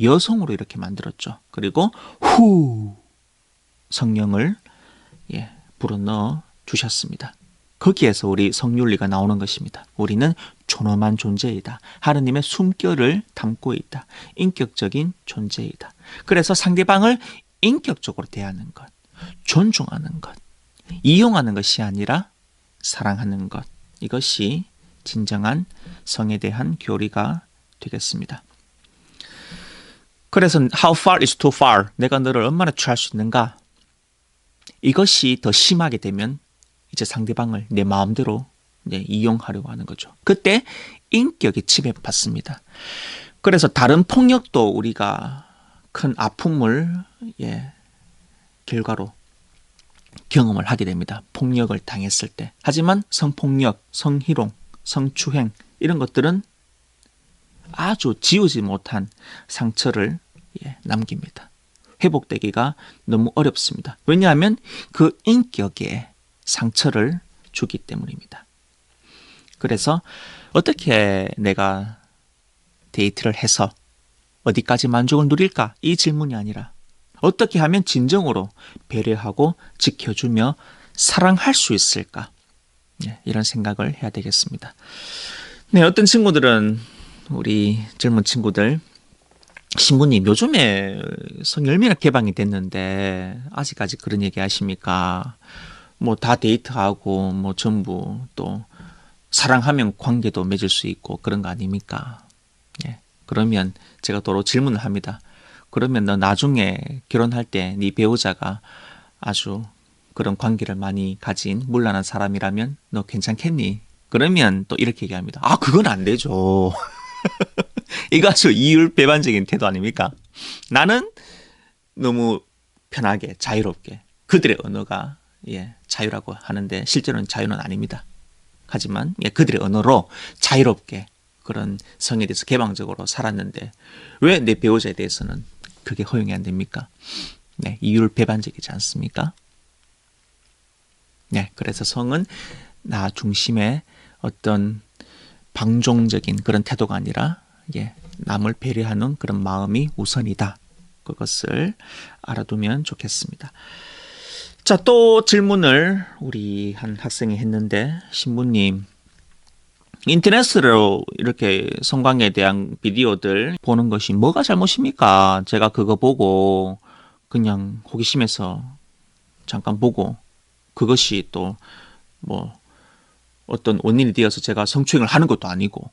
여성으로 이렇게 만들었죠. 그리고 성령을 불어넣어 주셨습니다. 거기에서 우리 성윤리가 나오는 것입니다. 우리는 존엄한 존재이다. 하느님의 숨결을 담고 있다. 인격적인 존재이다. 그래서 상대방을 인격적으로 대하는 것, 존중하는 것, 이용하는 것이 아니라 사랑하는 것. 이것이 진정한 성에 대한 교리가 되겠습니다. 그래서 how far is too far? 내가 너를 얼마나 취할 수 있는가? 이것이 더 심하게 되면 이제 상대방을 내 마음대로 이용하려고 하는 거죠. 그때 인격이 침해받습니다. 그래서 다른 폭력도 우리가 큰 아픔을 결과로 경험을 하게 됩니다. 폭력을 당했을 때. 하지만 성폭력, 성희롱, 성추행 이런 것들은 아주 지우지 못한 상처를 남깁니다. 회복되기가 너무 어렵습니다. 왜냐하면 그 인격에 상처를 주기 때문입니다. 그래서 어떻게 내가 데이트를 해서 어디까지 만족을 누릴까? 이 질문이 아니라 어떻게 하면 진정으로 배려하고 지켜주며 사랑할 수 있을까? 이런 생각을 해야 되겠습니다. 네, 어떤 친구들은 우리 젊은 친구들 신부님 요즘에 성열매가 개방이 됐는데 아직까지 그런 얘기 하십니까? 뭐 다 데이트하고 뭐 전부 또 사랑하면 관계도 맺을 수 있고 그런 거 아닙니까? 그러면 제가 도로 질문을 합니다. 그러면 너 나중에 결혼할 때 네 배우자가 아주 그런 관계를 많이 가진 문란한 사람이라면 너 괜찮겠니? 그러면 또 이렇게 얘기합니다. 아, 그건 안 되죠. 이거 아주 이율배반적인 태도 아닙니까? 나는 너무 편하게 자유롭게 그들의 언어가 자유라고 하는데 실제로는 자유는 아닙니다. 하지만 그들의 언어로 자유롭게 그런 성에 대해서 개방적으로 살았는데 왜 내 배우자에 대해서는 그게 허용이 안 됩니까? 이율배반적이지 않습니까? 그래서 성은 나 중심의 어떤 방종적인 그런 태도가 아니라 남을 배려하는 그런 마음이 우선이다. 그것을 알아두면 좋겠습니다. 자, 또 질문을 우리 한 학생이 했는데 신부님 인터넷으로 이렇게 성관계에 대한 비디오들 보는 것이 뭐가 잘못입니까? 제가 그거 보고 그냥 호기심에서 잠깐 보고 그것이 또 뭐 어떤 원인이 되어서 제가 성추행을 하는 것도 아니고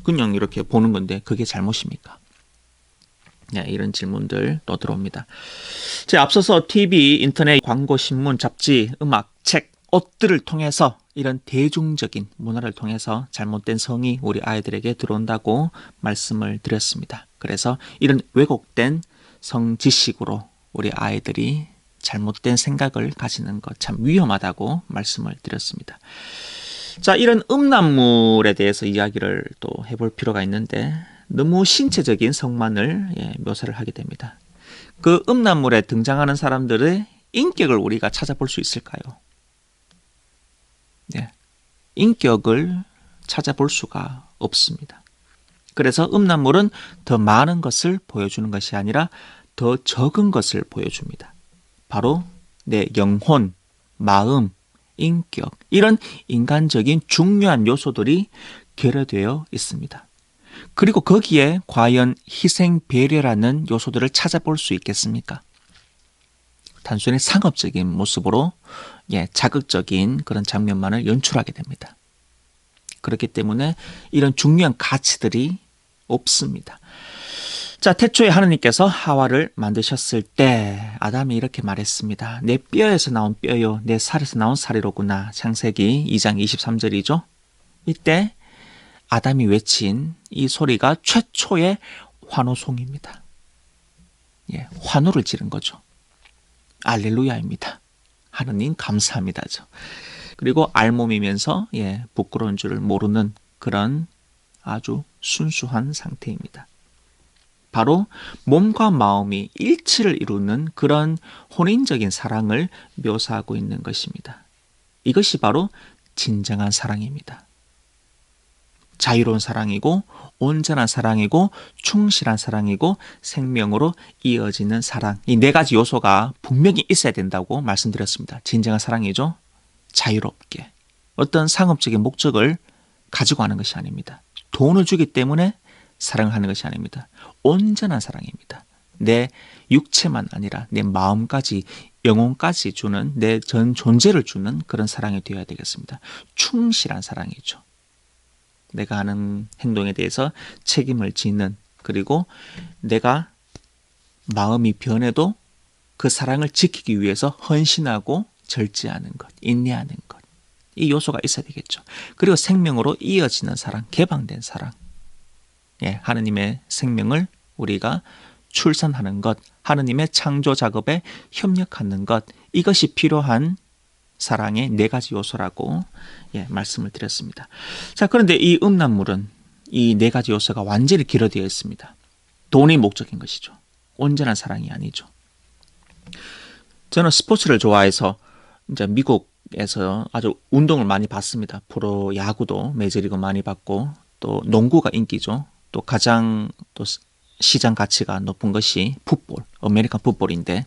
그냥 이렇게 보는 건데 그게 잘못입니까? 이런 질문들 또 들어옵니다. 제가 앞서서 TV, 인터넷, 광고, 신문, 잡지, 음악, 책, 옷들을 통해서 이런 대중적인 문화를 통해서 잘못된 성이 우리 아이들에게 들어온다고 말씀을 드렸습니다. 그래서 이런 왜곡된 성 지식으로 우리 아이들이 잘못된 생각을 가지는 것 참 위험하다고 말씀을 드렸습니다. 자, 이런 음란물에 대해서 이야기를 또 해볼 필요가 있는데 너무 신체적인 성만을 묘사를 하게 됩니다. 그 음란물에 등장하는 사람들의 인격을 우리가 찾아볼 수 있을까요? 인격을 찾아볼 수가 없습니다. 그래서 음란물은 더 많은 것을 보여주는 것이 아니라 더 적은 것을 보여줍니다. 바로 내 영혼, 마음, 인격 이런 인간적인 중요한 요소들이 결여되어 있습니다. 그리고 거기에 과연 희생, 배려라는 요소들을 찾아볼 수 있겠습니까? 단순히 상업적인 모습으로 자극적인 그런 장면만을 연출하게 됩니다. 그렇기 때문에 이런 중요한 가치들이 없습니다. 자, 태초에 하느님께서 하와를 만드셨을 때 아담이 이렇게 말했습니다. 내 뼈에서 나온 뼈요, 내 살에서 나온 살이로구나. 창세기 2장 23절이죠. 이때 아담이 외친 이 소리가 최초의 환호송입니다. 환호를 지른 거죠. 알렐루야입니다. 하느님 감사합니다죠. 그리고 알몸이면서 부끄러운 줄을 모르는 그런 아주 순수한 상태입니다. 바로 몸과 마음이 일치를 이루는 그런 혼인적인 사랑을 묘사하고 있는 것입니다. 이것이 바로 진정한 사랑입니다. 자유로운 사랑이고 온전한 사랑이고 충실한 사랑이고 생명으로 이어지는 사랑. 이 네 가지 요소가 분명히 있어야 된다고 말씀드렸습니다. 진정한 사랑이죠. 자유롭게. 어떤 상업적인 목적을 가지고 하는 것이 아닙니다. 돈을 주기 때문에 사랑하는 것이 아닙니다. 온전한 사랑입니다. 내 육체만 아니라 내 마음까지 영혼까지 주는 내 전 존재를 주는 그런 사랑이 되어야 되겠습니다. 충실한 사랑이죠. 내가 하는 행동에 대해서 책임을 지는, 그리고 내가 마음이 변해도 그 사랑을 지키기 위해서 헌신하고 절제하는 것, 인내하는 것. 이 요소가 있어야 되겠죠. 그리고 생명으로 이어지는 사랑, 개방된 사랑. 예, 하느님의 생명을 우리가 출산하는 것, 하느님의 창조 작업에 협력하는 것, 이것이 필요한 사랑의 4가지 요소라고 말씀을 드렸습니다. 자, 그런데 이 음란물은 이 4가지 요소가 완전히 길어되어 있습니다. 돈이 목적인 것이죠. 온전한 사랑이 아니죠. 저는 스포츠를 좋아해서 이제 미국에서 아주 운동을 많이 봤습니다. 프로 야구도 메이저리그 많이 봤고, 또 농구가 인기죠. 또 가장 또 시장 가치가 높은 것이 풋볼, 아메리칸 풋볼인데,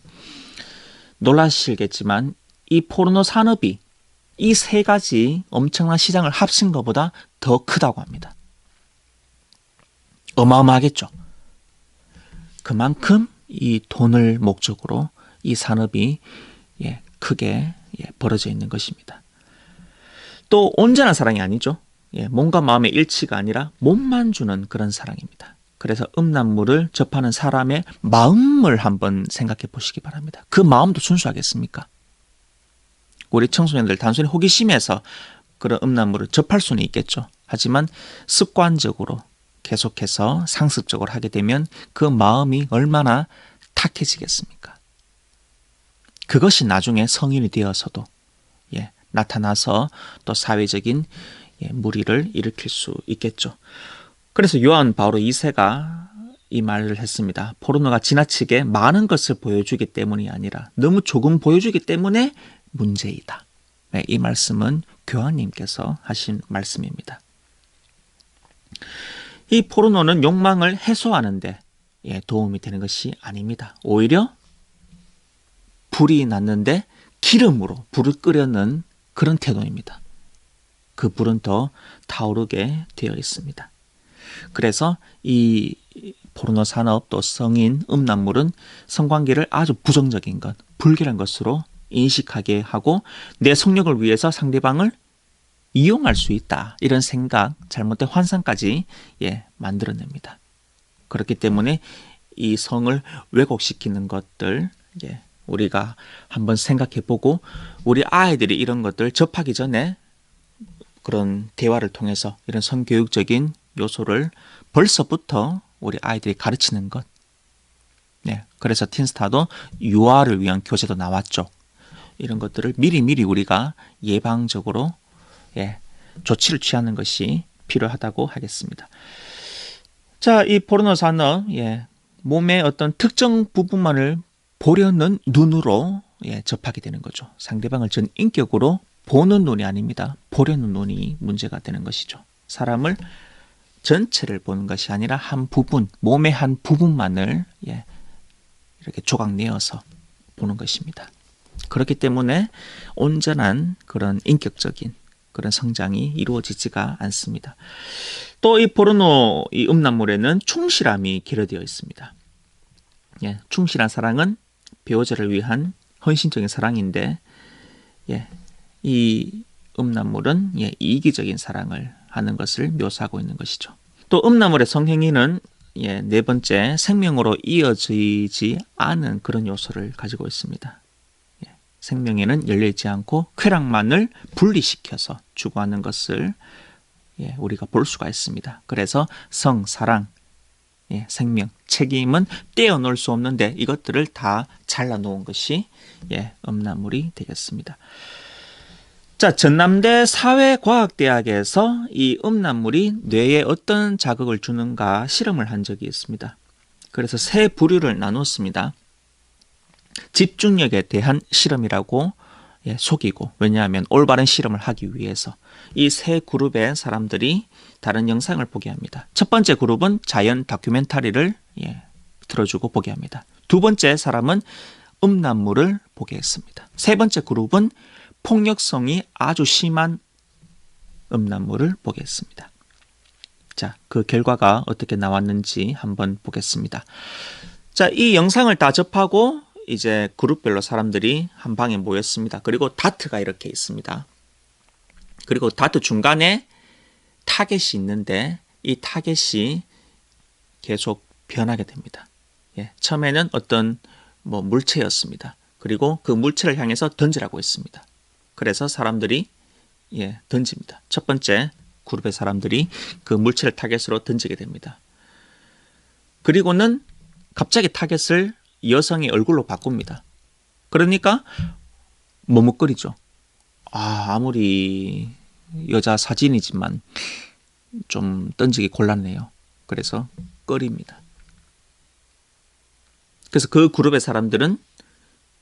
놀라시겠지만 이 포르노 산업이 이 3가지 엄청난 시장을 합친 것보다 더 크다고 합니다. 어마어마하겠죠. 그만큼 이 돈을 목적으로 이 산업이 크게 벌어져 있는 것입니다. 또 온전한 사랑이 아니죠. 몸과 마음의 일치가 아니라 몸만 주는 그런 사랑입니다. 그래서 음란물을 접하는 사람의 마음을 한번 생각해 보시기 바랍니다. 그 마음도 순수하겠습니까? 우리 청소년들 단순히 호기심에서 그런 음란물을 접할 수는 있겠죠. 하지만 습관적으로 계속해서 상습적으로 하게 되면 그 마음이 얼마나 탁해지겠습니까? 그것이 나중에 성인이 되어서도 나타나서 또 사회적인 무리를 일으킬 수 있겠죠. 그래서 요한 바오로 2세가 이 말을 했습니다. 포르노가 지나치게 많은 것을 보여주기 때문이 아니라 너무 조금 보여주기 때문에 문제이다. 이 말씀은 교황님께서 하신 말씀입니다. 이 포르노는 욕망을 해소하는 데 도움이 되는 것이 아닙니다. 오히려 불이 났는데 기름으로 불을 끓여는 그런 태도입니다. 그 불은 더 타오르게 되어 있습니다. 그래서 이 포르노 산업 또 성인 음란물은 성관계를 아주 부정적인 것, 불결한 것으로 인식하게 하고 내 성욕을 위해서 상대방을 이용할 수 있다. 이런 생각, 잘못된 환상까지 만들어냅니다. 그렇기 때문에 이 성을 왜곡시키는 것들 우리가 한번 생각해보고 우리 아이들이 이런 것들 접하기 전에 그런 대화를 통해서 이런 성교육적인 요소를 벌써부터 우리 아이들이 가르치는 것. 그래서 틴스타도 유아를 위한 교재도 나왔죠. 이런 것들을 미리미리 우리가 예방적으로 조치를 취하는 것이 필요하다고 하겠습니다. 자, 이 포르노 산업, 몸의 어떤 특정 부분만을 보려는 눈으로 접하게 되는 거죠. 상대방을 전 인격으로 보는 눈이 아닙니다. 보려는 눈이 문제가 되는 것이죠. 사람을 전체를 보는 것이 아니라 한 부분, 몸의 한 부분만을 이렇게 조각내어서 보는 것입니다. 그렇기 때문에 온전한 그런 인격적인 그런 성장이 이루어지지가 않습니다. 또 이 포르노, 이 음란물에는 충실함이 길어되어 있습니다. 충실한 사랑은 배우자를 위한 헌신적인 사랑인데, 이 음란물은 이기적인 사랑을 하는 것을 묘사하고 있는 것이죠. 또 음란물의 성행위는 4번째, 생명으로 이어지지 않은 그런 요소를 가지고 있습니다. 생명에는 열려있지 않고 쾌락만을 분리시켜서 추구하는 것을 우리가 볼 수가 있습니다. 그래서 성, 사랑, 생명, 책임은 떼어놓을 수 없는데 이것들을 다 잘라놓은 것이 음란물이 되겠습니다. 자, 전남대 사회과학대학에서 이 음란물이 뇌에 어떤 자극을 주는가 실험을 한 적이 있습니다. 그래서 3부류를 나눴습니다. 집중력에 대한 실험이라고 속이고, 왜냐하면 올바른 실험을 하기 위해서 이 3그룹의 사람들이 다른 영상을 보게 합니다. 첫 번째 그룹은 자연 다큐멘터리를 틀어주고 보게 합니다. 두 번째 사람은 음란물을 보게 했습니다. 세 번째 그룹은 폭력성이 아주 심한 음란물을 보겠습니다. 자, 그 결과가 어떻게 나왔는지 한번 보겠습니다. 자, 이 영상을 다 접하고 이제 그룹별로 사람들이 한 방에 모였습니다. 그리고 다트가 이렇게 있습니다. 그리고 다트 중간에 타겟이 있는데 이 타겟이 계속 변하게 됩니다. 예, 처음에는 어떤 물체였습니다. 그리고 그 물체를 향해서 던지라고 했습니다. 그래서 사람들이 던집니다. 첫 번째 그룹의 사람들이 그 물체를 타겟으로 던지게 됩니다. 그리고는 갑자기 타겟을 여성의 얼굴로 바꿉니다. 그러니까 머뭇거리죠. 아무리 여자 사진이지만 좀 던지기 곤란해요. 그래서 꺼립니다. 그래서 그 그룹의 사람들은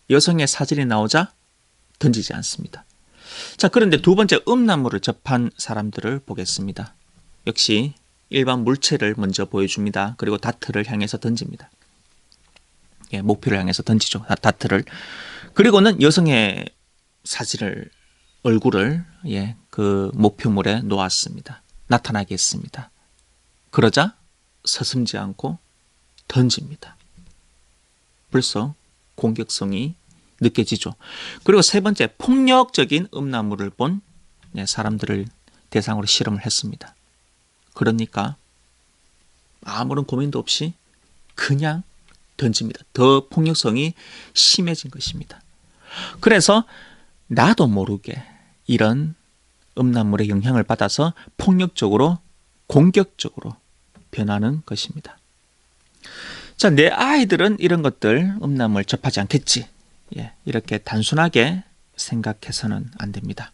여성의 사진이 나오자 던지지 않습니다. 자, 그런데 두 번째 음란물을 접한 사람들을 보겠습니다. 역시 일반 물체를 먼저 보여줍니다. 그리고 다트를 향해서 던집니다. 예, 목표를 향해서 던지죠. 다트를. 그리고는 여성의 사진을, 얼굴을 그 목표물에 놓았습니다. 나타나게 했습니다. 그러자 서슴지 않고 던집니다. 벌써 공격성이 느껴지죠. 그리고 세 번째, 폭력적인 음란물을 본 사람들을 대상으로 실험을 했습니다. 그러니까 아무런 고민도 없이 그냥 던집니다. 더 폭력성이 심해진 것입니다. 그래서 나도 모르게 이런 음란물의 영향을 받아서 폭력적으로, 공격적으로 변하는 것입니다. 자, 내 아이들은 이런 것들, 음란물 접하지 않겠지. 이렇게 단순하게 생각해서는 안 됩니다.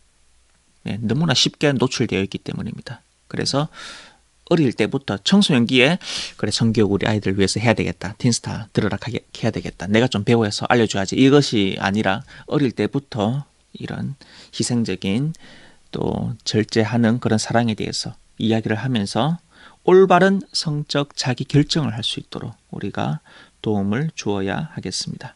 너무나 쉽게 노출되어 있기 때문입니다. 그래서 어릴 때부터 청소년기에 그래, 성교육 우리 아이들 위해서 해야 되겠다. 틴스타 들으라 해야 되겠다. 내가 좀 배워서 알려줘야지. 이것이 아니라 어릴 때부터 이런 희생적인 또 절제하는 그런 사랑에 대해서 이야기를 하면서 올바른 성적 자기 결정을 할 수 있도록 우리가 도움을 주어야 하겠습니다.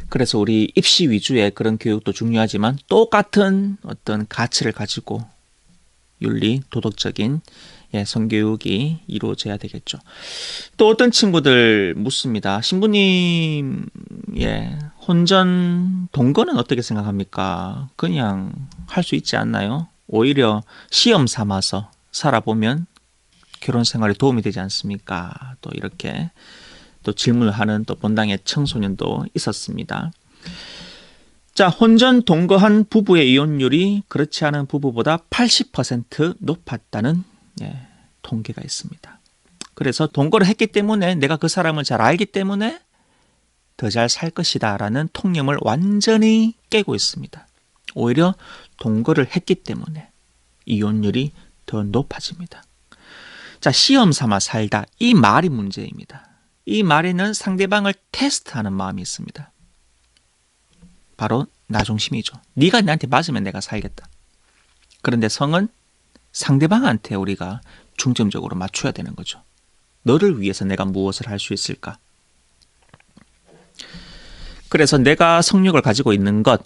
그래서 우리 입시 위주의 그런 교육도 중요하지만 똑같은 어떤 가치를 가지고 윤리, 도덕적인 성교육이 이루어져야 되겠죠. 또 어떤 친구들 묻습니다. 신부님, 혼전 동거는 어떻게 생각합니까? 그냥 할 수 있지 않나요? 오히려 시험 삼아서 살아보면 결혼 생활에 도움이 되지 않습니까? 또 이렇게 또 질문을 하는 또 본당의 청소년도 있었습니다. 자, 혼전 동거한 부부의 이혼율이 그렇지 않은 부부보다 80% 높았다는 통계가 있습니다. 그래서 동거를 했기 때문에 내가 그 사람을 잘 알기 때문에 더 잘 살 것이다 라는 통념을 완전히 깨고 있습니다. 오히려 동거를 했기 때문에 이혼율이 더 높아집니다. 자, 시험 삼아 살다, 이 말이 문제입니다. 이 말에는 상대방을 테스트하는 마음이 있습니다. 바로 나중심이죠. 네가 나한테 맞으면 내가 살겠다. 그런데 성은 상대방한테 우리가 중점적으로 맞춰야 되는 거죠. 너를 위해서 내가 무엇을 할 수 있을까? 그래서 내가 성욕을 가지고 있는 것,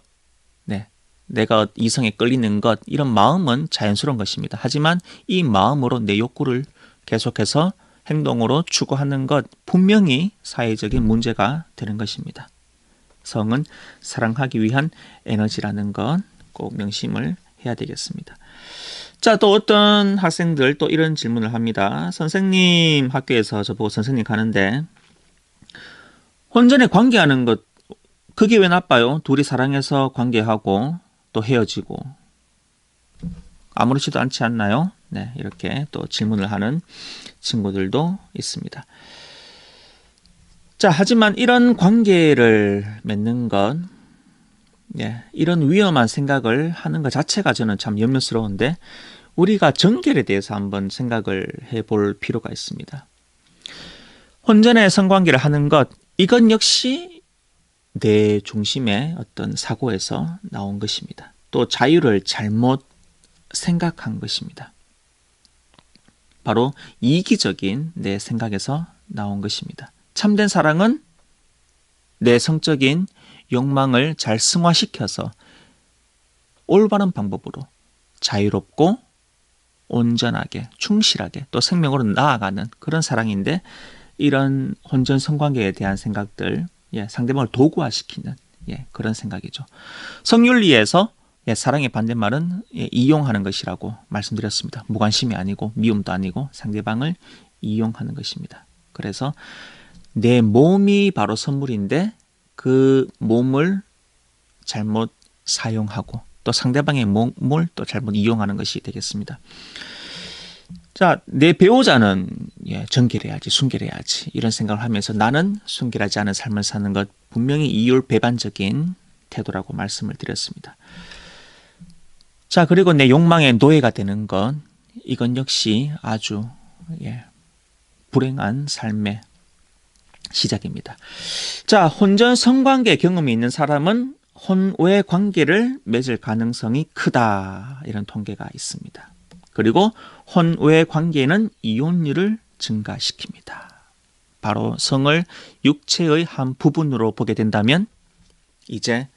내가 이성에 끌리는 것, 이런 마음은 자연스러운 것입니다. 하지만 이 마음으로 내 욕구를 계속해서 행동으로 추구하는 것, 분명히 사회적인 문제가 되는 것입니다. 성은 사랑하기 위한 에너지라는 것 꼭 명심을 해야 되겠습니다. 자, 또 어떤 학생들 또 이런 질문을 합니다. 선생님, 학교에서 저보고 선생님 가는데 혼전에 관계하는 것, 그게 왜 나빠요? 둘이 사랑해서 관계하고 또 헤어지고 아무렇지도 않지 않나요? 이렇게 또 질문을 하는 친구들도 있습니다. 자, 하지만 이런 관계를 맺는 것, 이런 위험한 생각을 하는 것 자체가 저는 참 염려스러운데 우리가 정결에 대해서 한번 생각을 해볼 필요가 있습니다. 혼전의 성관계를 하는 것, 이건 역시 내 중심의 어떤 사고에서 나온 것입니다. 또 자유를 잘못 생각한 것입니다. 바로 이기적인 내 생각에서 나온 것입니다. 참된 사랑은 내 성적인 욕망을 잘 승화시켜서 올바른 방법으로 자유롭고 온전하게 충실하게 또 생명으로 나아가는 그런 사랑인데 이런 혼전 성관계에 대한 생각들 상대방을 도구화시키는 그런 생각이죠. 성윤리에서 사랑의 반대말은 이용하는 것이라고 말씀드렸습니다. 무관심이 아니고 미움도 아니고 상대방을 이용하는 것입니다. 그래서 내 몸이 바로 선물인데 그 몸을 잘못 사용하고 또 상대방의 몸을 또 잘못 이용하는 것이 되겠습니다. 자, 내 배우자는 정결해야지, 순결해야지 이런 생각을 하면서 나는 순결하지 않은 삶을 사는 것 분명히 이율배반적인 태도라고 말씀을 드렸습니다. 자, 그리고 내 욕망의 노예가 되는 것 이건 역시 아주 불행한 삶의 시작입니다. 자, 혼전 성관계 경험이 있는 사람은 혼외 관계를 맺을 가능성이 크다 이런 통계가 있습니다. 그리고 혼외 관계는 이혼율을 증가시킵니다. 바로 성을 육체의 한 부분으로 보게 된다면 이제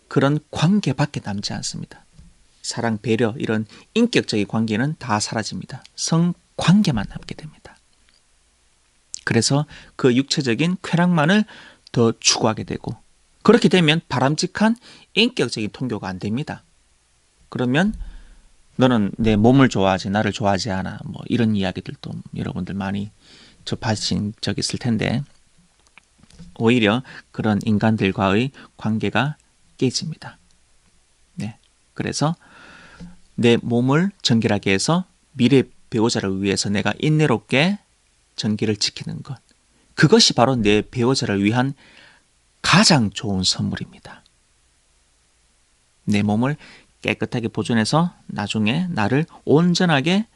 그런 관계밖에 남지 않습니다. 사랑, 배려 이런 인격적인 관계는 다 사라집니다. 성관계만 남게 됩니다. 그래서 그 육체적인 쾌락만을 더 추구하게 되고 그렇게 되면 바람직한 인격적인 통교가 안 됩니다. 그러면 너는 내 몸을 좋아하지 나를 좋아하지 않아 뭐 이런 이야기들도 여러분들 많이 접하신 적 있을 텐데 오히려 그런 인간들과의 관계가 깨집니다. 그래서 내 몸을 정결하게 해서 미래 배우자를 위해서 내가 인내롭게 정기를 지키는 것 그것이 바로 내 배우자를 위한 가장 좋은 선물입니다. 내 몸을 깨끗하게 보존해서 나중에 나를 온전하게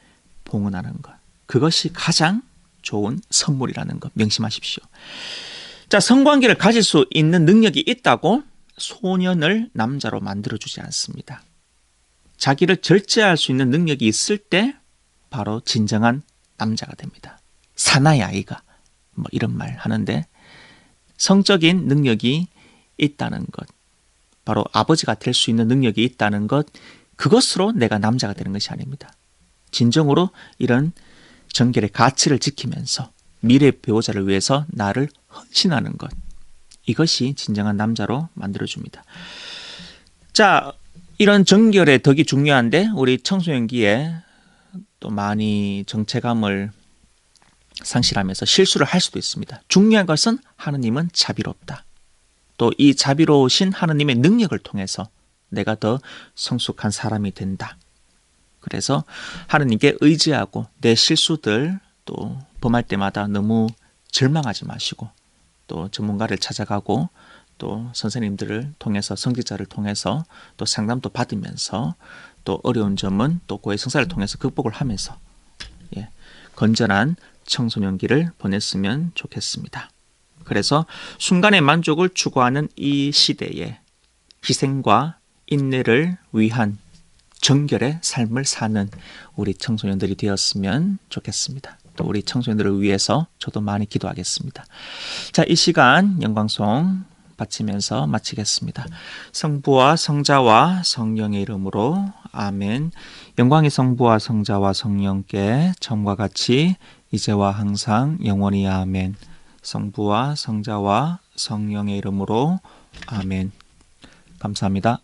봉헌하는 것 그것이 가장 좋은 선물이라는 것 명심하십시오. 자, 성관계를 가질 수 있는 능력이 있다고 소년을 남자로 만들어주지 않습니다. 자기를 절제할 수 있는 능력이 있을 때 바로 진정한 남자가 됩니다. 사나이 아이가 뭐 이런 말 하는데 성적인 능력이 있다는 것 바로 아버지가 될 수 있는 능력이 있다는 것 그것으로 내가 남자가 되는 것이 아닙니다. 진정으로 이런 정결의 가치를 지키면서 미래 배우자를 위해서 나를 헌신하는 것 이것이 진정한 남자로 만들어줍니다. 자, 이런 정결의 덕이 중요한데 우리 청소년기에 또 많이 정체감을 상실하면서 실수를 할 수도 있습니다. 중요한 것은 하느님은 자비롭다. 또 이 자비로우신 하느님의 능력을 통해서 내가 더 성숙한 사람이 된다. 그래서 하느님께 의지하고 내 실수들 또 범할 때마다 너무 절망하지 마시고 또 전문가를 찾아가고 또 선생님들을 통해서 성직자를 통해서 또 상담도 받으면서 또 어려운 점은 또 고해 성사를 통해서 극복을 하면서 건전한 청소년기를 보냈으면 좋겠습니다. 그래서 순간의 만족을 추구하는 이 시대에 희생과 인내를 위한 정결의 삶을 사는 우리 청소년들이 되었으면 좋겠습니다. 또 우리 청소년들을 위해서 저도 많이 기도하겠습니다. 자, 이 시간 영광송 바치면서 마치겠습니다. 성부와 성자와 성령의 이름으로 아멘. 영광의 성부와 성자와 성령께 처음과 같이 이제와 항상 영원히 아멘. 성부와 성자와 성령의 이름으로 아멘. 감사합니다.